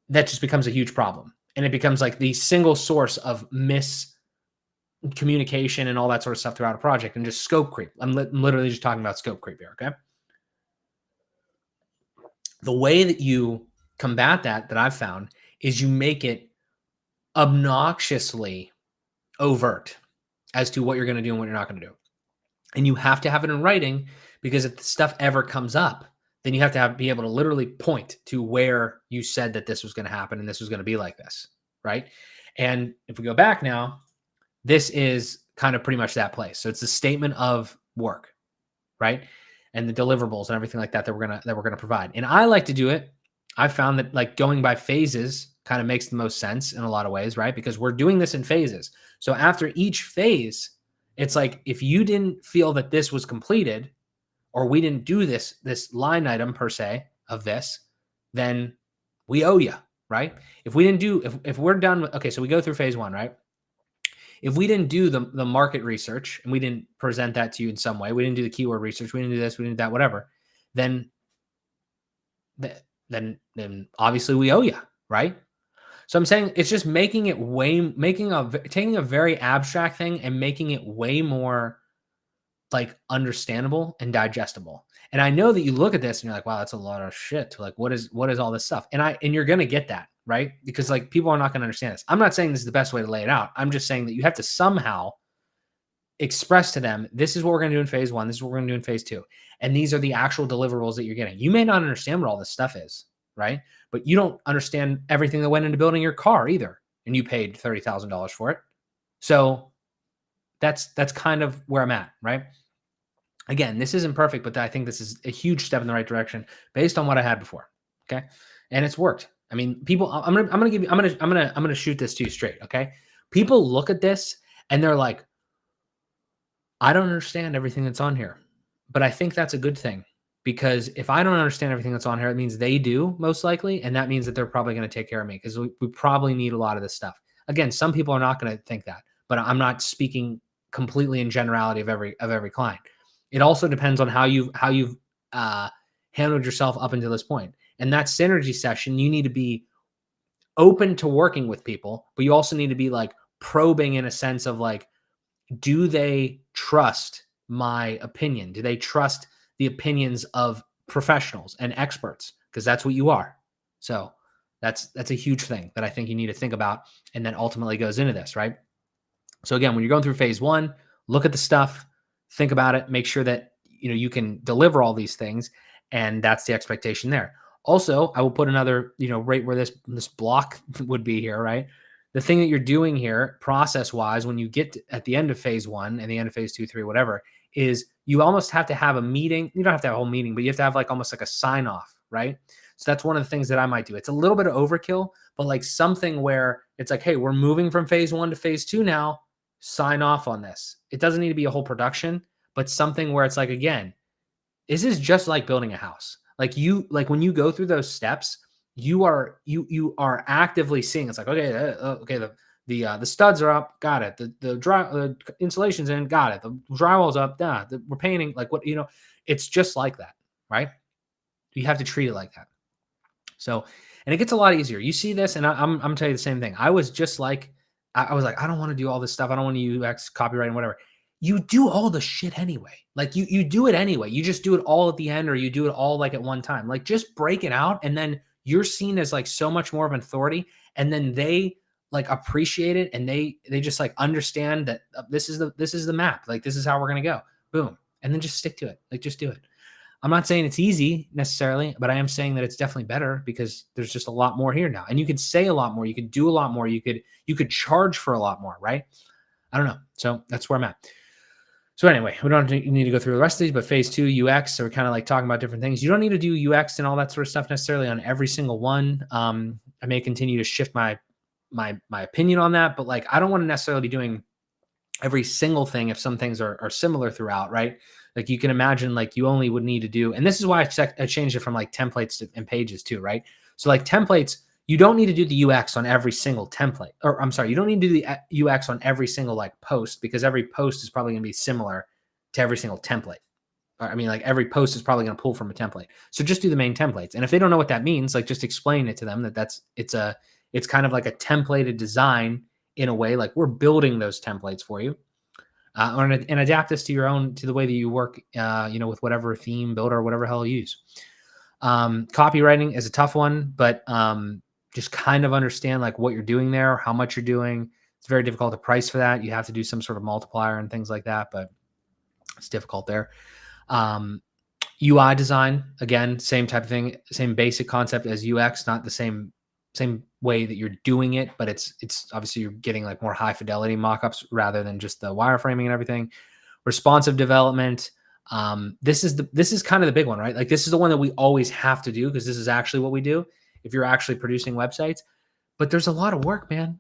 [SPEAKER 1] that just becomes a huge problem. And it becomes like the single source of miscommunication and all that sort of stuff throughout a project and just scope creep. I'm literally just talking about scope creep here. Okay. The way that you combat that I've found is you make it obnoxiously overt as to what you're going to do and what you're not going to do. And you have to have it in writing, because if the stuff ever comes up, then you have to be able to literally point to where you said that this was going to happen and this was going to be like this, right? And if we go back now, this is kind of pretty much that place. So it's the statement of work, right? And the deliverables and everything like that we're going to provide. And I like to do it. I found that like going by phases kind of makes the most sense in a lot of ways, right? Because we're doing this in phases. So after each phase, it's like, if you didn't feel that this was completed, or we didn't do this line item per se of this, then we owe you. right? If we didn't do, if we're done with, okay, so we go through phase one, right? If we didn't do the market research and we didn't present that to you in some way, we didn't do the keyword research, we didn't do this, we didn't do that, whatever, then then obviously we owe you, right? So I'm saying it's just making it taking a very abstract thing and making it way more like understandable and digestible. And I know that you look at this and you're like, wow, that's a lot of shit. Like, what is all this stuff? And you're gonna get that, right? Because like people are not gonna understand this. I'm not saying this is the best way to lay it out. I'm just saying that you have to somehow express to them, this is what we're gonna do in phase one, this is what we're gonna do in phase two. And these are the actual deliverables that you're getting. You may not understand what all this stuff is, right? But you don't understand everything that went into building your car either. And you paid $30,000 for it. So that's kind of where I'm at, right? Again, this isn't perfect, but I think this is a huge step in the right direction based on what I had before. Okay. And it's worked. I mean, people, I'm gonna shoot this to you straight. Okay. People look at this and they're like, I don't understand everything that's on here, but I think that's a good thing, because if I don't understand everything that's on here, it means they do most likely. And that means that they're probably going to take care of me, because we probably need a lot of this stuff. Again, some people are not going to think that, but I'm not speaking completely in generality of every client. It also depends on how you've handled yourself up until this point. And that synergy session, you need to be open to working with people, but you also need to be like probing in a sense of like, do they trust my opinion? Do they trust the opinions of professionals and experts? Because that's what you are. So that's a huge thing that I think you need to think about, and then ultimately goes into this, right? So again, when you're going through phase one, look at the stuff, think about it, make sure that you can deliver all these things, and that's the expectation there. Also, I will put another, right where this block would be here, right? The thing that you're doing here process-wise, when you get at the end of phase one and the end of phase 2, 3, whatever, is you almost have to have a meeting. You don't have to have a whole meeting, but you have to have like almost like a sign-off, right? So that's one of the things that I might do. It's a little bit of overkill, but like something where it's like, hey, we're moving from phase one to phase two now. Sign off on this. It doesn't need to be a whole production, but something where it's like, again, this is just like building a house. Like when you go through those steps, you are actively seeing, it's like, okay, the studs are up, got it. The insulation's in, got it. The drywall's up, we're painting, like what, it's just like that, right? You have to treat it like that. So, and it gets a lot easier. You see this, and I'm telling you the same thing. I was just like, I was like, I don't want to do all this stuff. I don't want to UX, copyright, and whatever. You do all the shit anyway. Like you do it anyway. You just do it all at the end, or you do it all like at one time. Like just break it out, and then you're seen as like so much more of an authority, and then they like appreciate it, and they just like understand that this is the map. Like this is how we're gonna go. Boom, and then just stick to it. Like just do it. I'm not saying it's easy necessarily, but I am saying that it's definitely better, because there's just a lot more here now, and you could say a lot more. You could do a lot more. You could charge for a lot more, right? I don't know. So that's where I'm at. So anyway, we don't need to go through the rest of these, but phase two, UX, so we're kind of like talking about different things. You don't need to do UX and all that sort of stuff necessarily on every single one. I may continue to shift my opinion on that, but like, I don't want to necessarily be doing every single thing if some things are similar throughout, right? Like you can imagine, like you only would need to do, and this is why I changed it from like templates and pages too, right? So like templates, you don't need to do the UX on every single template, or I'm sorry, you don't need to do the UX on every single like post, because every post is probably going to be similar to every single template. Or, I mean, like every post is probably going to pull from a template. So just do the main templates. And if they don't know what that means, like just explain it to them that it's kind of like a templated design in a way, like we're building those templates for you. And adapt this to the way that you work, with whatever theme, builder, whatever hell you use. Copywriting is a tough one, but just kind of understand like what you're doing there, how much you're doing. It's very difficult to price for that. You have to do some sort of multiplier and things like that, but it's difficult there. UI design, again, same type of thing, same basic concept as UX, not the same way that you're doing it, but it's obviously you're getting like more high fidelity mockups rather than just the wireframing and everything. Responsive development. This is kind of the big one, right? Like this is the one that we always have to do, because this is actually what we do if you're actually producing websites. But there's a lot of work, man.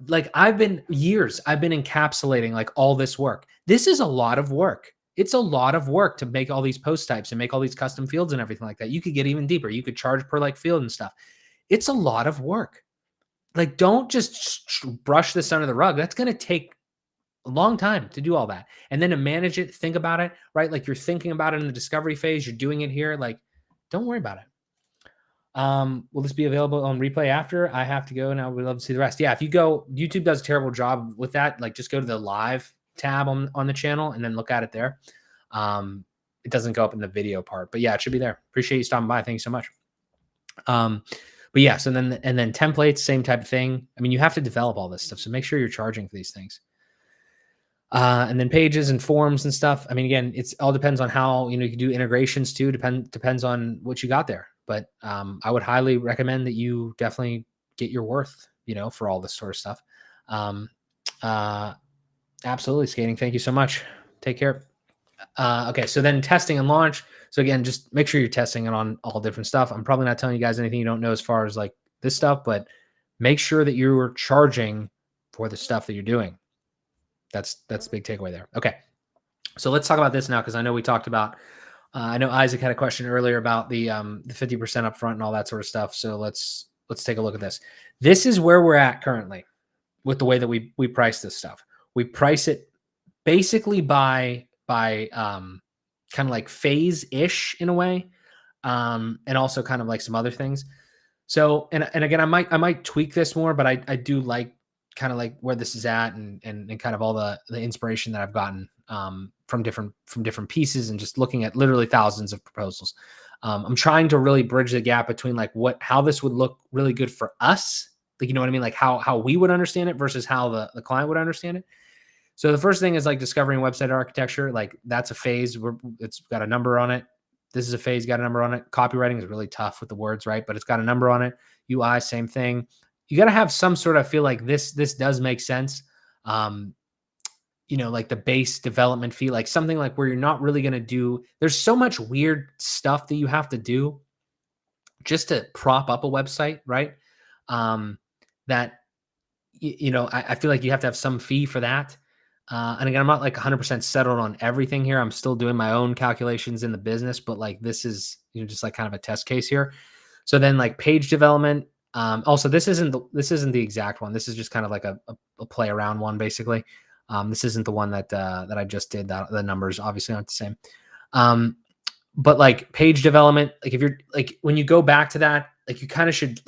[SPEAKER 1] Like I've been encapsulating like all this work. This is a lot of work. It's a lot of work to make all these post types and make all these custom fields and everything like that. You could get even deeper. You could charge per like field and stuff. It's a lot of work. Like, don't just brush this under the rug. That's going to take a long time to do all that. And then to manage it, think about it, right? Like, you're thinking about it in the discovery phase. You're doing it here. Like, don't worry about it. Will this be available on replay after? I have to go now. We'd love to see the rest. Yeah, if you go, YouTube does a terrible job with that. Like, just go to the live tab on the channel and then look at it there. It doesn't go up in the video part, but yeah, it should be there. Appreciate you stopping by. Thank you so much. But yeah, so then templates, same type of thing. I mean, you have to develop all this stuff, so make sure you're charging for these things. And then pages and forms and stuff. I mean, again, it's all depends on how, you can do integrations too. Depends on what you got there. But I would highly recommend that you definitely get your worth, for all this sort of stuff. Absolutely, Skating. Thank you so much. Take care. Okay, so then testing and launch. So again, just make sure you're testing it on all different stuff. I'm probably not telling you guys anything you don't know as far as like this stuff, but make sure that you're charging for the stuff that you're doing. That's the big takeaway there. Okay, so let's talk about this now, because I know we talked about. I know Isaac had a question earlier about the 50% upfront and all that sort of stuff. So let's take a look at this. This is where we're at currently with the way that we price this stuff. We price it basically by kind of like phase-ish in a way, and also kind of like some other things. So, and again, I might tweak this more, but I do like kind of like where this is at and kind of all the inspiration that I've gotten from different pieces and just looking at literally thousands of proposals. I'm trying to really bridge the gap between like how this would look really good for us. Like, you know what I mean? Like how we would understand it versus how the client would understand it. So the first thing is like discovering website architecture. Like, that's a phase where it's got a number on it. This is a phase, got a number on it. Copywriting is really tough with the words, right? But it's got a number on it. UI, same thing. You got to have some sort of feel like this does make sense. Like the base development fee, like something like where you're not really going to do, there's so much weird stuff that you have to do just to prop up a website, right? That, I feel like you have to have some fee for that. And again, I'm not like 100% settled on everything here. I'm still doing my own calculations in the business, but like this is, just like kind of a test case here. So then like page development. Also, this isn't the exact one. This is just kind of like a play around one, basically. This isn't the one that I just did. The numbers obviously aren't the same. But like page development, like if you're like, when you go back to that, like you kind of should,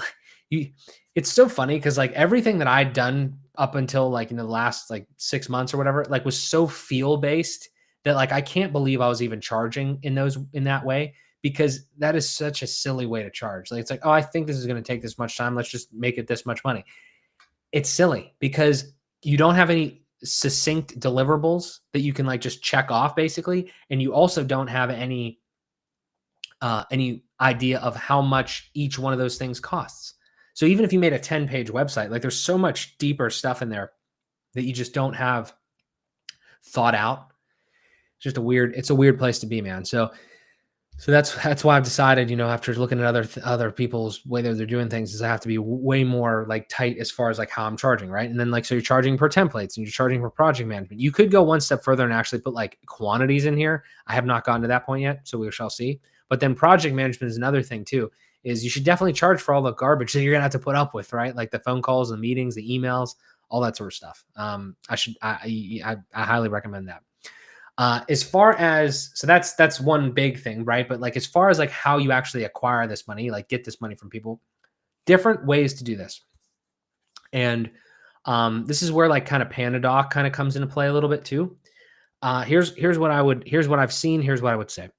[SPEAKER 1] it's so funny because like everything that I'd done up until like the last like 6 months or whatever, like was so feel based that like I can't believe I was even charging in that way, because that is such a silly way to charge. Like, it's like, oh, I think this is going to take this much time. Let's just make it this much money. It's silly because you don't have any succinct deliverables that you can like just check off basically. And you also don't have any idea of how much each one of those things costs. So even if you made a 10-page website, like there's so much deeper stuff in there that you just don't have thought out. It's a weird place to be, man. So that's why I've decided, after looking at other people's way that they're doing things, is I have to be way more like tight as far as like how I'm charging, right? And then like, so you're charging per templates and you're charging for project management. You could go one step further and actually put like quantities in here. I have not gotten to that point yet, so we shall see. But then project management is another thing too, is you should definitely charge for all the garbage that you're gonna have to put up with, right? Like the phone calls, the meetings, the emails, all that sort of stuff. I highly recommend that. As far as, so that's one big thing, right? But like, as far as like how you actually acquire this money, like get this money from people, different ways to do this. And this is where like kind of PandaDoc kind of comes into play a little bit too. Here's what I've seen. Here's what I would say.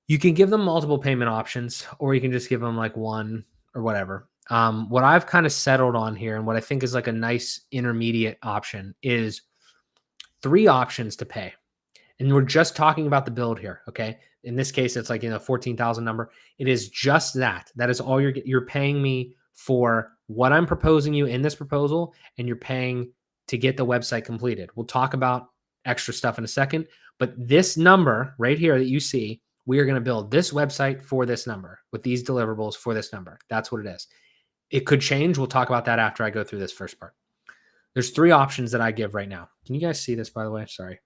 [SPEAKER 1] You can give them multiple payment options, or you can just give them like one or whatever. What I've kind of settled on here, and what I think is like a nice intermediate option, is 3 options to pay. And we're just talking about the build here. Okay. In this case, it's like, 14,000 number. It is just that. That is all you're paying me for what I'm proposing you in this proposal, and you're paying to get the website completed. We'll talk about extra stuff in a second, but this number right here that you see, we are going to build this website for this number with these deliverables for this number. That's what it is. It could change. We'll talk about that after I go through this first part. There's 3 options that I give right now. Can you guys see this, by the way? Sorry.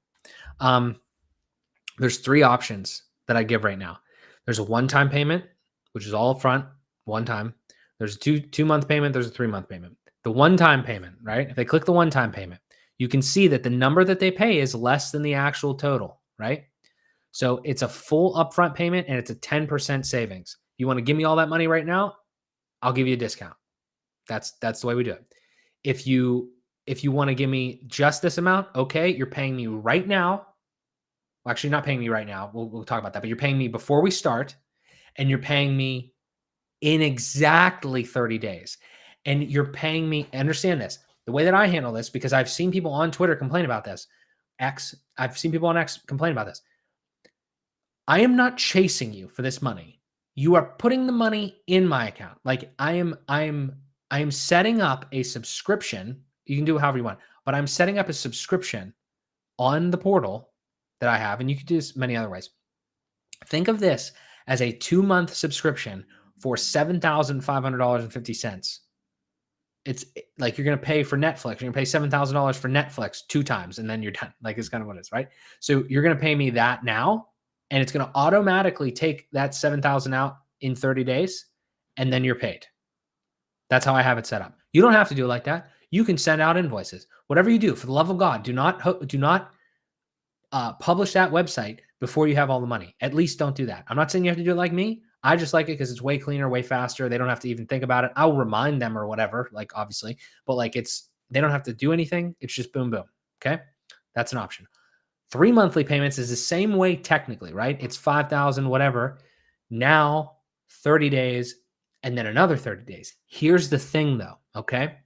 [SPEAKER 1] There's 3 options that I give right now. There's a one-time payment, which is all up front, one time. There's a two-month payment. There's a 3-month payment. The one-time payment, right? If they click the one-time payment, you can see that the number that they pay is less than the actual total, right? So it's a full upfront payment and it's a 10% savings. You want to give me all that money right now? I'll give you a discount. That's the way we do it. If you want to give me just this amount, okay, you're paying me right now. Well, actually, not paying me right now. We'll talk about that. But you're paying me before we start, and you're paying me in exactly 30 days. And you're paying me, understand this, the way that I handle this, because I've seen people on Twitter complain about this. I've seen people on X complain about this. I am not chasing you for this money. You are putting the money in my account. Like I am setting up a subscription. You can do it however you want, but I'm setting up a subscription on the portal that I have, and you can do this many other ways. Think of this as a 2-month subscription for $7,500.50. It's like you're going to pay for Netflix. You're going to pay $7,000 for Netflix 2 times, and then you're done. Like it's kind of what it is, right? So you're going to pay me that now, and it's going to automatically take that $7,000 out in 30 days, and then you're paid. That's how I have it set up. You don't have to do it like that. You can send out invoices. Whatever you do, for the love of God, do not publish that website before you have all the money. At least don't do that. I'm not saying you have to do it like me. I just like it because it's way cleaner, way faster. They don't have to even think about it. I'll remind them or whatever, like obviously, but like they don't have to do anything. It's just boom, boom. Okay. That's an option. 3 monthly payments is the same way technically, right? It's 5,000, whatever. Now 30 days and then another 30 days. Here's the thing though. Okay.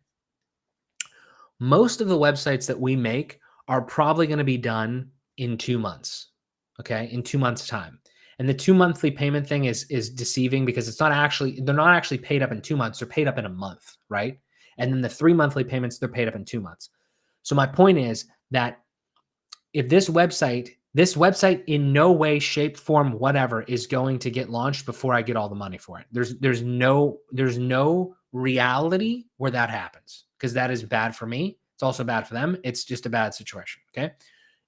[SPEAKER 1] Most of the websites that we make are probably going to be done in 2 months. Okay. In 2 months time. And the 2 monthly payment thing is deceiving because they're not actually paid up in 2 months. They're paid up in a month, right? And then the 3 monthly payments, they're paid up in 2 months. So my point is that if this website in no way, shape, form, whatever is going to get launched before I get all the money for it. There's no reality where that happens because that is bad for me. It's also bad for them. It's just a bad situation. Okay.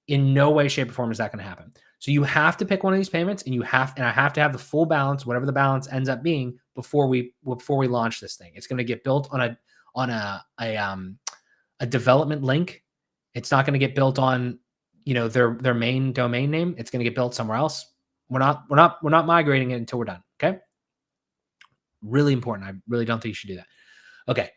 [SPEAKER 1] In no way, shape, or form is that going to happen. So you have to pick one of these payments, and I have to have the full balance, whatever the balance ends up being, before we launch this thing. It's going to get built on a development link. It's not going to get built on their main domain name. It's going to get built somewhere else. We're not migrating it until we're done. Okay. Really important. I really don't think you should do that. Okay.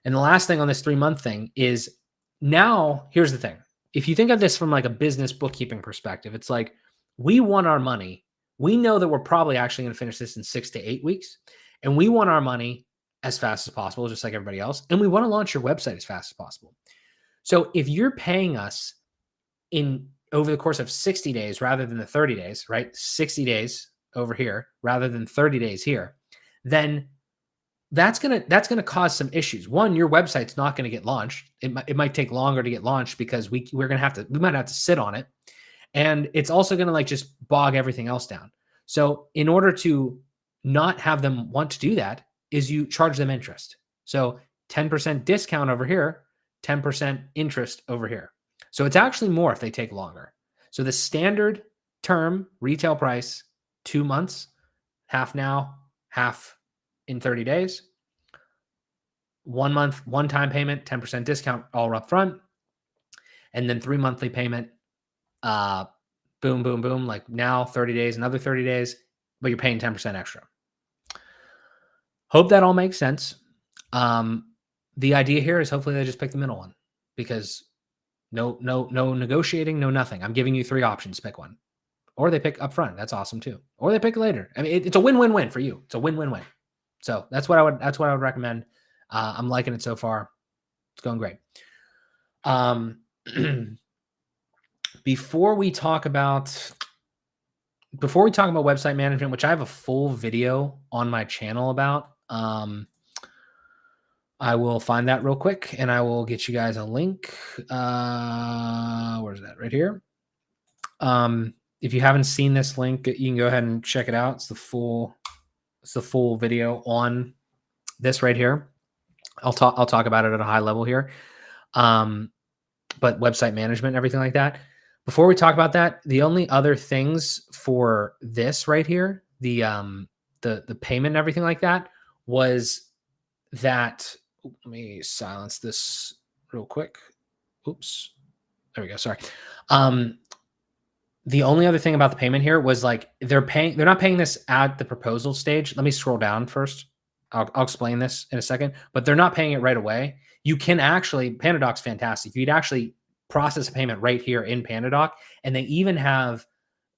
[SPEAKER 1] And the last thing on this 3-month thing is now here's the thing. If you think of this from like a business bookkeeping perspective, it's like we want our money. We know that we're probably actually going to finish this in 6 to 8 weeks, and we want our money as fast as possible, just like everybody else. And we want to launch your website as fast as possible. So if you're paying us over the course of 60 days rather than the 30 days, right? 60 days over here rather than 30 days here, then that's gonna cause some issues. One, your website's not going to get launched. It might take longer to get launched because we might have to sit on it, and it's also going to like just bog everything else down. So in order to not have them want to do that, is you charge them interest. So 10% discount over here, 10% interest over here. So it's actually more if they take longer. So the standard term retail price, 2 months, half now, half in 30 days, 1 month, one-time payment, 10% discount all up front, and then 3 monthly payment, boom, boom, boom, like now 30 days, another 30 days, but you're paying 10% extra. Hope that all makes sense. The idea here is hopefully they just pick the middle one because no negotiating, no nothing. I'm giving you 3 options, pick one. Or they pick up front. That's awesome too. Or they pick later. I mean, it's a win-win-win for you. It's a win-win-win. So that's what I would recommend. I'm liking it so far. It's going great. Before we talk about website management, which I have a full video on my channel about, I will find that real quick and I will get you guys a link. Where's that? Right here. If you haven't seen this link, you can go ahead and check it out. It's the full video on this right here. I'll talk about it at a high level here. But website management, everything like that. Before we talk about that, the only other things for this right here, the payment and everything like that was that, let me silence this real quick. Oops. There we go. Sorry. The only other thing about the payment here was like they're not paying this at the proposal stage. Let me scroll down first. I'll explain this in a second, but they're not paying it right away. You can actually, PandaDoc's fantastic. You'd actually process a payment right here in PandaDoc, and they even have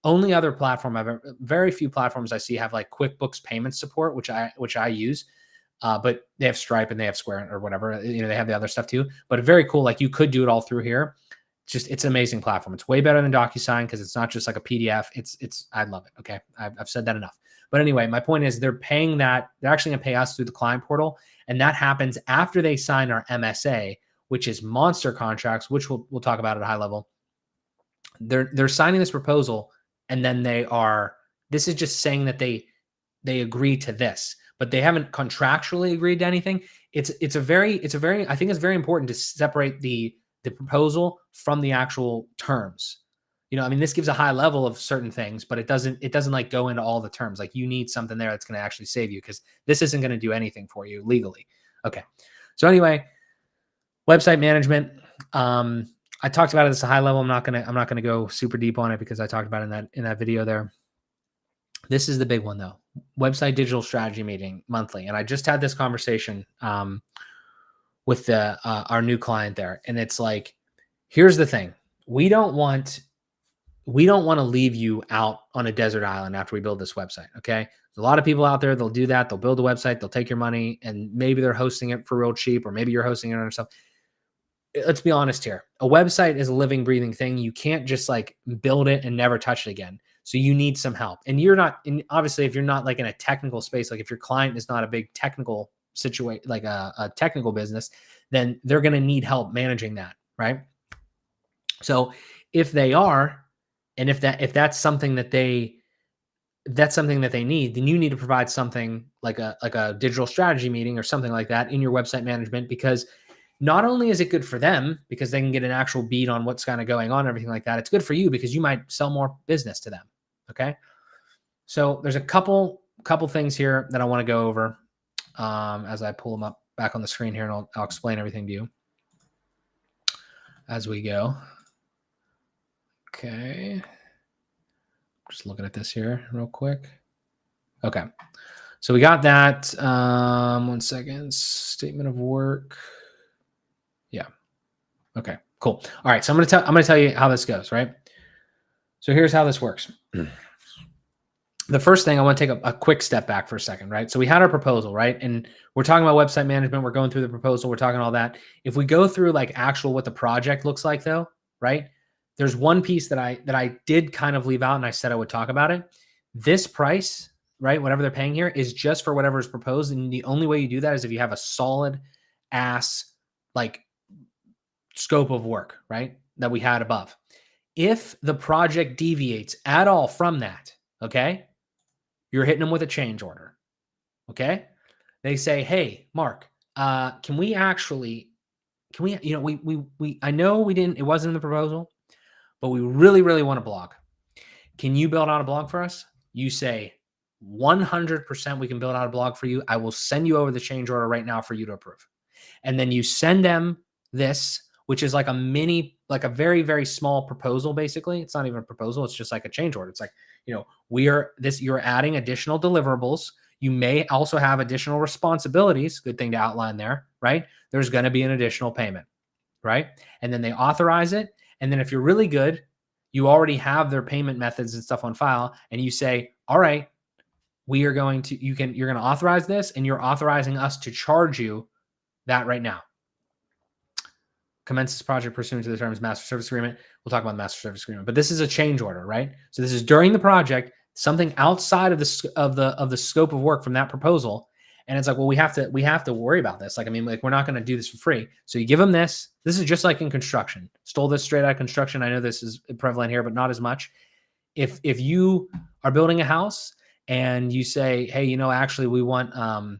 [SPEAKER 1] only other platform very few platforms I see have like QuickBooks payment support, which I use. But they have Stripe and they have Square or whatever. They have the other stuff too. But very cool. Like you could do it all through here. It's an amazing platform. It's way better than DocuSign because it's not just like a PDF. I love it. Okay, I've said that enough. But anyway, my point is they're paying that. They're actually going to pay us through the client portal, and that happens after they sign our MSA, which is MonsterContracts, which we'll talk about at a high level. They're signing this proposal, and then this is just saying that they agree to this, but they haven't contractually agreed to anything. I think it's very important to separate the proposal from the actual terms. I mean, this gives a high level of certain things, but it doesn't like go into all the terms. Like you need something there that's going to actually save you, because this isn't going to do anything for you legally. Okay. So anyway, website management. I talked about it at a high level. I'm not going to go super deep on it because I talked about it in that video there. This is the big one though. Website digital strategy meeting monthly. And I just had this conversation with our new client there. And it's like, here's the thing. We don't want to leave you out on a desert island after we build this website. Okay. There's a lot of people out there. They'll do that. They'll build a website. They'll take your money, and maybe they're hosting it for real cheap, or maybe you're hosting it on stuff. Let's be honest here. A website is a living, breathing thing. You can't just like build it and never touch it again. So you need some help. And obviously, if you're not like in a technical space, like if your client is not a big technical situation, like a technical business, then they're going to need help managing that. Right. So if they are, and if that's something that they need, then you need to provide something like a digital strategy meeting or something like that in your website management, because not only is it good for them because they can get an actual beat on what's kind of going on and everything like that, it's good for you because you might sell more business to them. Okay. So there's a couple things here that I want to go over as I pull them up back on the screen here, and I'll explain everything to you as we go. Okay. Just looking at this here real quick. Okay. So we got that. 1 second. Statement of work. Yeah. Okay, cool. All right. So I'm going to tell you how this goes, right? So here's how this works. The first thing, I want to take a quick step back for a second, right? So we had our proposal, right? And we're talking about website management. We're going through the proposal. We're talking all that. If we go through like actual what the project looks like though, right? There's one piece that I did kind of leave out, and I said I would talk about it. This price, right? Whatever they're paying here is just for whatever is proposed. And the only way you do that is if you have a solid ass like scope of work, right? That we had above. If the project deviates at all from that, okay, you're hitting them with a change order. Okay. They say, hey, Mark, can we, I know it wasn't in the proposal, but we really, really want a blog. Can you build out a blog for us? You say 100% we can build out a blog for you. I will send you over the change order right now for you to approve. And then you send them this, which is like a very, very small proposal. Basically, it's not even a proposal. It's just like a change order. It's like, you're adding additional deliverables. You may also have additional responsibilities. Good thing to outline there, right? There's going to be an additional payment, right? And then they authorize it. And then if you're really good, you already have their payment methods and stuff on file. And you say, all right, you're going to authorize this, and you're authorizing us to charge you that right now. Commence this project pursuant to the terms master service agreement. We'll talk about the master service agreement, but this is a change order, right? So this is during the project, something outside of the scope of work from that proposal. And it's like, well, we have to worry about this. Like, I mean, like, we're not going to do this for free. So you give them this. This is just like in construction. Stole this straight out of construction. I know this is prevalent here, but not as much. If you are building a house and you say, hey, actually we want a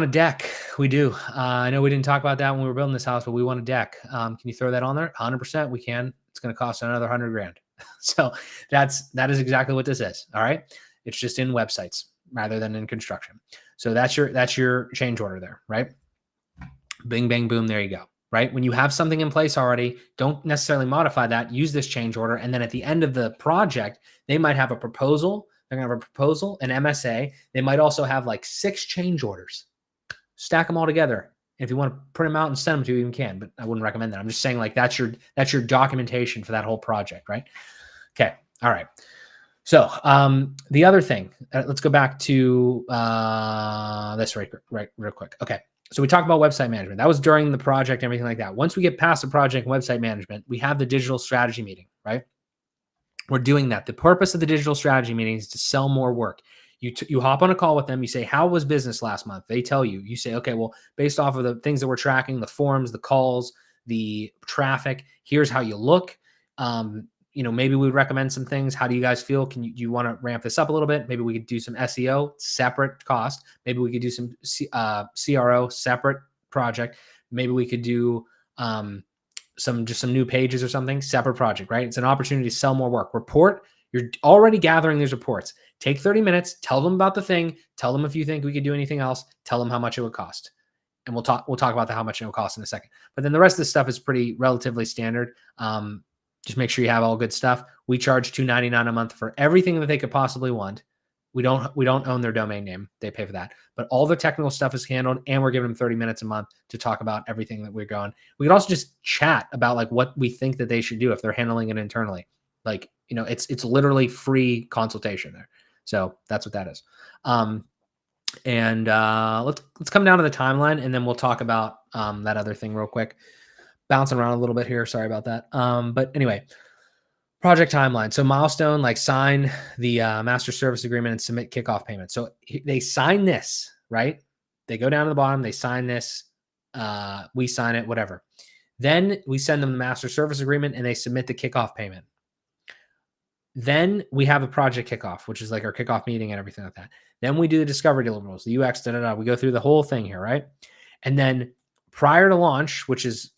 [SPEAKER 1] deck. We do. I know we didn't talk about that when we were building this house, but we want a deck. Can you throw that on there? 100% we can. It's going to cost another 100 grand. So that is exactly what this is. All right. It's just in websites. rather than in construction. So that's your change order there, right? Bing, bang, boom. There you go. Right? When you have something in place already, don't necessarily modify that. Use this change order. And then at the end of the project, they might have a proposal. They're going to have a proposal, an MSA. They might also have like 6 change orders. Stack them all together. If you want to print them out and send them to you, you can, but I wouldn't recommend that. I'm just saying like that's your documentation for that whole project, right? Okay. All right. So the other thing, let's go back to this real quick. Okay. So we talked about website management. That was during the project, everything like that. Once we get past the project and website management, we have the digital strategy meeting, right? We're doing that. The purpose of the digital strategy meeting is to sell more work. You hop on a call with them. You say, how was business last month? They tell you. You say, okay, well, based off of the things that we're tracking, the forms, the calls, the traffic, here's how you look. Maybe we would recommend some things. How do you guys feel? Do you want to ramp this up a little bit? Maybe we could do some SEO, separate cost. Maybe we could do some CRO, separate project. Maybe we could do some new pages or something, separate project, right? It's an opportunity to sell more work. Report. You're already gathering these reports. Take 30 minutes, tell them about the thing, tell them if you think we could do anything else, tell them how much it would cost. And we'll talk about how much it will cost in a second. But then the rest of the stuff is pretty relatively standard. Just make sure you have all good stuff. We charge $2.99 a month for everything that they could possibly want. We don't own their domain name. They pay for that. But all the technical stuff is handled, and we're giving them 30 minutes a month to talk about everything that we're going. We could also just chat about like what we think that they should do if they're handling it internally. Like, it's literally free consultation there. So that's what that is. Let's come down to the timeline, and then we'll talk about that other thing real quick. Bouncing around a little bit here. Sorry about that. But anyway, project timeline. So milestone, like sign the master service agreement and submit kickoff payment. So they sign this, right? They go down to the bottom. They sign this. We sign it, whatever. Then we send them the master service agreement and they submit the kickoff payment. Then we have a project kickoff, which is like our kickoff meeting and everything like that. Then we do the discovery deliverables, the UX, We go through the whole thing here, right? And then prior to launch, which is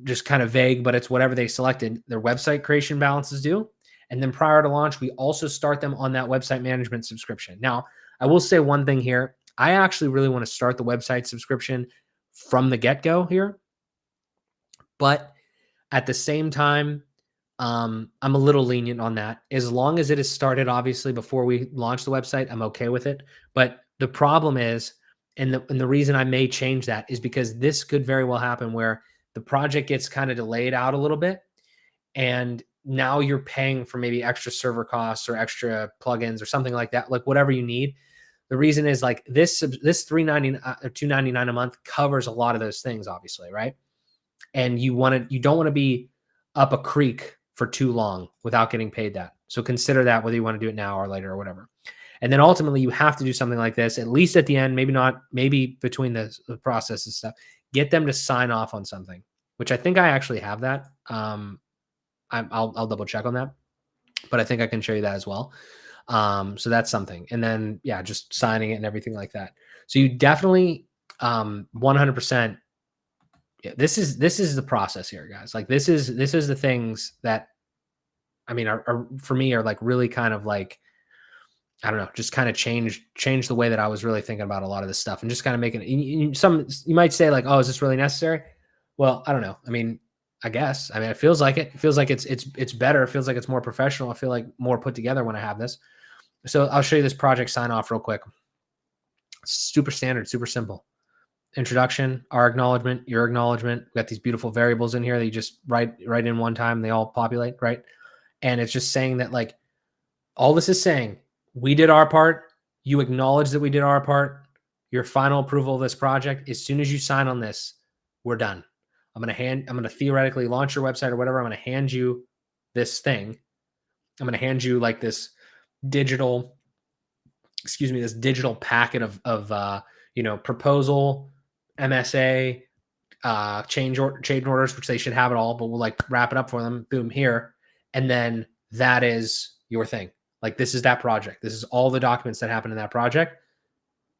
[SPEAKER 1] just kind of vague, but it's whatever they selected, their website creation balance is due. And then prior to launch, we also start them on that website management subscription. Now, I will say one thing here. I actually really want to start the website subscription from the get-go here. But at the same time, I'm a little lenient on that. As long as it is started, obviously, before we launch the website, I'm okay with it. But the problem is, and the reason I may change that is because this could very well happen where the project gets kind of delayed out a little bit. And now you're paying for maybe extra server costs or extra plugins or something like that, like whatever you need. The reason is like this $3.99 or $2.99 a month covers a lot of those things, obviously, right? And you don't want to be up a creek for too long without getting paid that. So consider that whether you want to do it now or later or whatever. And then ultimately you have to do something like this, at least at the end, maybe between the process and stuff, get them to sign off on something, which I think I actually have that. I'll double check on that, but I think I can show you that as well. So that's something. And then, yeah, just signing it and everything like that. So you definitely 100%. Yeah, this is the process here, guys. Like this is the things that, I mean, are for me are like really kind of like, I don't know, just kind of change the way that I was really thinking about a lot of this stuff and just kind of making you might say like, oh, is this really necessary? Well, I don't know. I mean, I guess, it feels like it. It feels like it's better. It feels like it's more professional. I feel like more put together when I have this. So I'll show you this project sign off real quick. Super standard, super simple. Introduction, our acknowledgement, your acknowledgement. We got these beautiful variables in here that you just write in one time. They all populate, right? And it's just saying that like all this is saying, we did our part. You acknowledge that we did our part. Your final approval of this project. As soon as you sign on this, we're done. I'm going to theoretically launch your website or whatever. I'm going to hand you this thing. I'm going to hand you like this digital packet of proposal, MSA, change orders, which they should have it all, but we'll like wrap it up for them. Boom, here. And then that is your thing. Like this is that project. This is all the documents that happen in that project.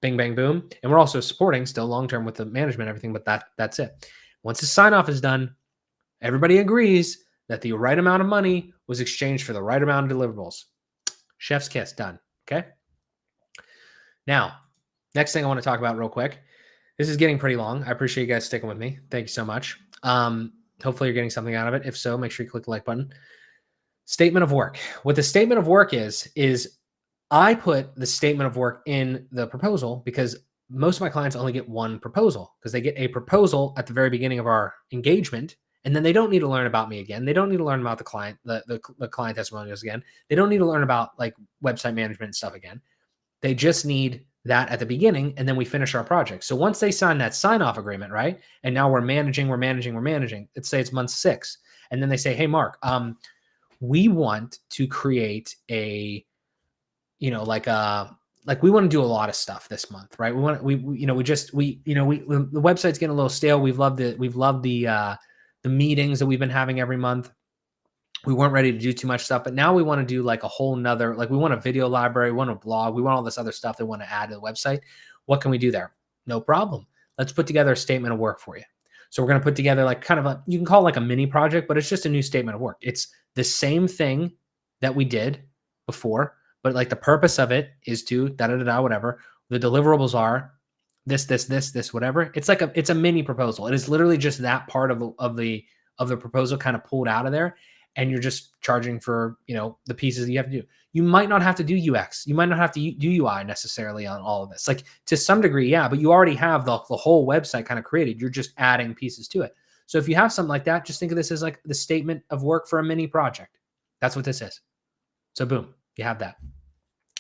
[SPEAKER 1] Bing, bang, boom. And we're also supporting still long-term with the management, everything, but that's it. Once the sign-off is done, everybody agrees that the right amount of money was exchanged for the right amount of deliverables. Chef's kiss, done. Okay? Now, next thing I want to talk about real quick. This is getting pretty long. I appreciate you guys sticking with me. Thank you so much. Hopefully you're getting something out of it. If so, make sure you click the like button. Statement of work. What the statement of work is I put the statement of work in the proposal because most of my clients only get one proposal because they get a proposal at the very beginning of our engagement. And then they don't need to learn about me again. They don't need to learn about the client, the client testimonials again. They don't need to learn about like website management and stuff again. They just need that at the beginning, and then we finish our project. So once they sign that sign-off agreement, right? And now we're managing. Let's say it's month 6. And then they say, hey, Mark, we want to create a, we want to do a lot of stuff this month, right? The website's getting a little stale. We've loved the meetings that we've been having every month. We weren't ready to do too much stuff, but now we want to do like a whole nother, like we want a video library, we want a blog, we want all this other stuff they want to add to the website. What can we do there? No problem. Let's put together a statement of work for you. So we're going to put together like kind of you can call it like a mini project, but it's just a new statement of work. It's the same thing that we did before, but like the purpose of it is to whatever. The deliverables are this, whatever. It's like it's a mini proposal. It is literally just that part of the proposal kind of pulled out of there. And you're just charging for, the pieces that you have to do. You might not have to do UX. You might not have to do UI necessarily on all of this. Like to some degree, yeah, but you already have the whole website kind of created. You're just adding pieces to it. So if you have something like that, just think of this as like the statement of work for a mini project. That's what this is. So boom, you have that.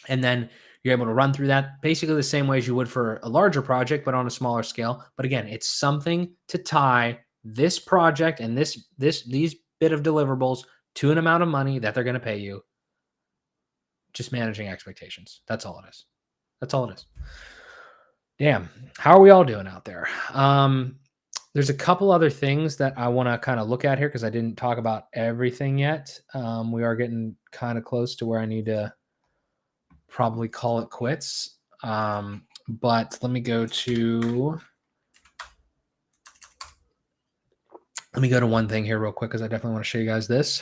[SPEAKER 1] And then you're able to run through that basically the same way as you would for a larger project, but on a smaller scale. But again, it's something to tie this project and these bit of deliverables to an amount of money that they're going to pay you. Just managing expectations. That's all it is. That's all it is. Damn. How are we all doing out there? There's a couple other things that I want to kind of look at here because I didn't talk about everything yet. We are getting kind of close to where I need to probably call it quits. But let me go to one thing here real quick because I definitely want to show you guys this.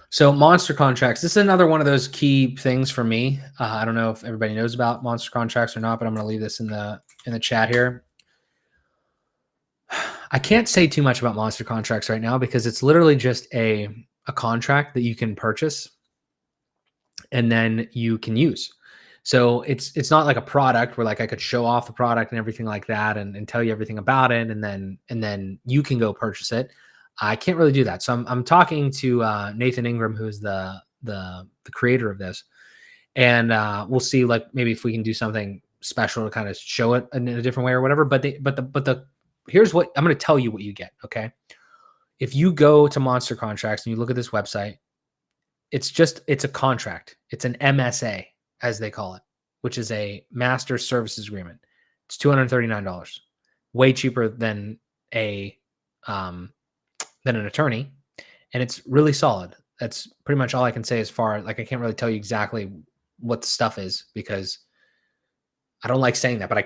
[SPEAKER 1] So MonsterContracts, this is another one of those key things for me. I don't know if everybody knows about MonsterContracts or not, but I'm going to leave this in the chat here. I can't say too much about MonsterContracts right now because it's literally just a contract that you can purchase and then you can use. So it's not like a product where like I could show off the product and everything like that and tell you everything about it and then you can go purchase it. I can't really do that. So I'm talking to Nathan Ingram, who is the creator of this, and we'll see like maybe if we can do something special to kind of show it in a different way or whatever. But here's what I'm going to tell you what you get. Okay, if you go to MonsterContracts and you look at this website, it's a contract. It's an MSA as they call it, which is a master services agreement. It's $239, way cheaper than than an attorney, and it's really solid. That's pretty much all I can say as far like I can't really tell you exactly what the stuff is because I don't like saying that, but I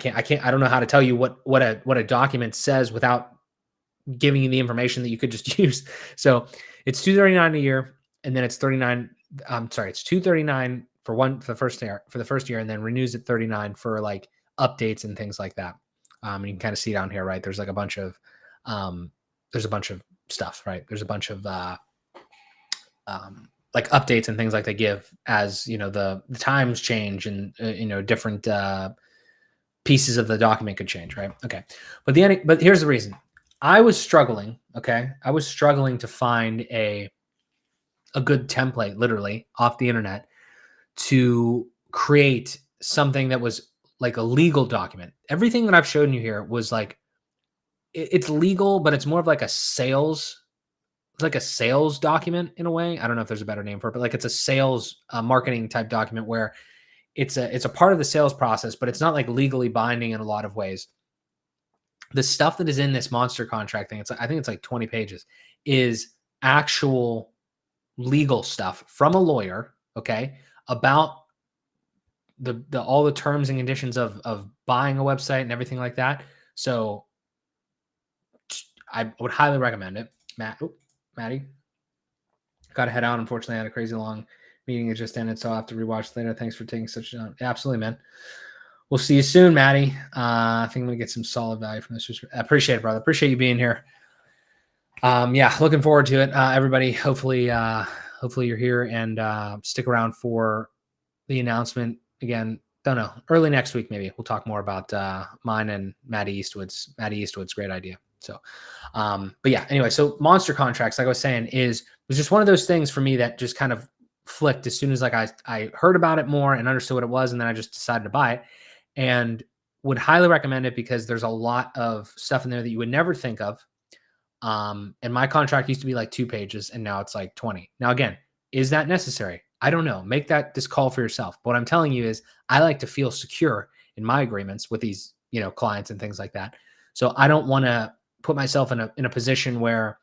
[SPEAKER 1] don't know how to tell you what a document says without giving you the information that you could just use. So it's $239 a year, and then it's $39. It's $239 for the first year, and then renews at $39 for like updates and things like that. And you can kind of see down here, right? There's like a bunch of stuff, right? There's a bunch of like updates and things like they give as the times change and different pieces of the document could change, right? Okay, but here's the reason I was struggling. Okay, I was struggling to find a good template, literally off the internet, to create something that was like a legal document. Everything that I've shown you here was like it's legal, but it's more of like a sales. It's like a sales document in a way. I don't know if there's a better name for it, but like it's a sales marketing type document where it's a part of the sales process, but it's not like legally binding in a lot of ways. The stuff that is in this monster contract thing, I think it's like 20 pages, is actual legal stuff from a lawyer, okay, about the all the terms and conditions of buying a website and everything like that. So I would highly recommend it. Matty, got to head out. Unfortunately, I had a crazy long Meeting is just ended, so I'll have to rewatch later. Thanks for taking such a absolutely, man. We'll see you soon, Matty. I think I'm gonna get some solid value from this. I appreciate it, brother. Appreciate you being here. Yeah, looking forward to it. Everybody, hopefully you're here and stick around for the announcement again. Don't know. Early next week, maybe we'll talk more about mine and Matty Eastwood's. Matty Eastwood's great idea. So, but yeah. Anyway, so MonsterContracts, like I was saying, was just one of those things for me that just kind of flicked as soon as like I heard about it more and understood what it was, and then I just decided to buy it, and would highly recommend it because there's a lot of stuff in there that you would never think of. And my contract used to be like 2 pages, and now it's like 20. Now, again, is that necessary? I don't know. Make this call for yourself. But what I'm telling you is I like to feel secure in my agreements with these, clients and things like that. So I don't want to put myself in a position where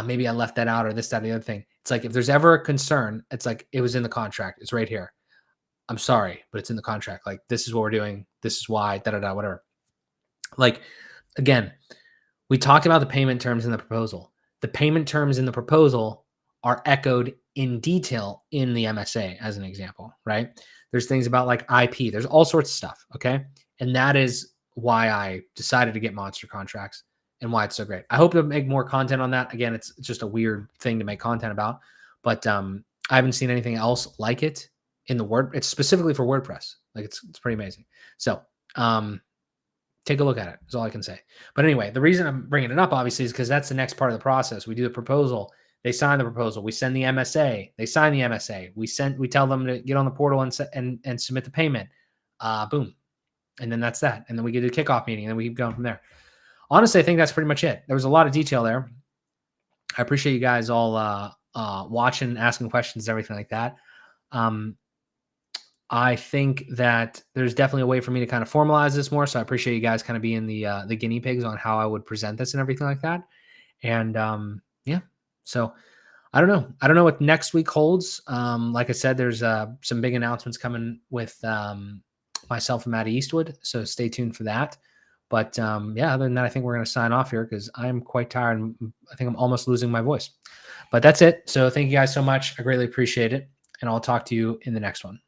[SPEAKER 1] maybe I left that out or this, that, or the other thing. It's like, if there's ever a concern, it's like, it was in the contract. It's right here. I'm sorry, but it's in the contract. Like, this is what we're doing. This is why, whatever. Like, again, we talked about the payment terms in the proposal. The payment terms in the proposal are echoed in detail in the MSA, as an example, right? There's things about like IP. There's all sorts of stuff, okay? And that is why I decided to get MonsterContracts and why it's so great. I hope to make more content on that. Again, it's just a weird thing to make content about, but I haven't seen anything else like it in the it's specifically for WordPress. Like, it's pretty amazing. So, take a look at it is all I can say. But anyway, the reason I'm bringing it up, obviously, is because that's the next part of the process. We do the proposal. They sign the proposal. We send the MSA. They sign the MSA. We tell them to get on the portal and submit the payment. Boom. And then that's that. And then we get to the kickoff meeting, and then we keep going from there. Honestly, I think that's pretty much it. There was a lot of detail there. I appreciate you guys all watching, asking questions, everything like that. I think that there's definitely a way for me to kind of formalize this more. So I appreciate you guys kind of being the guinea pigs on how I would present this and everything like that. And yeah, so I don't know. I don't know what next week holds. Like I said, there's some big announcements coming with myself and Matty Eastwood. So stay tuned for that. But yeah, other than that, I think we're going to sign off here because I'm quite tired. And I think I'm almost losing my voice. But that's it. So thank you guys so much. I greatly appreciate it. And I'll talk to you in the next one.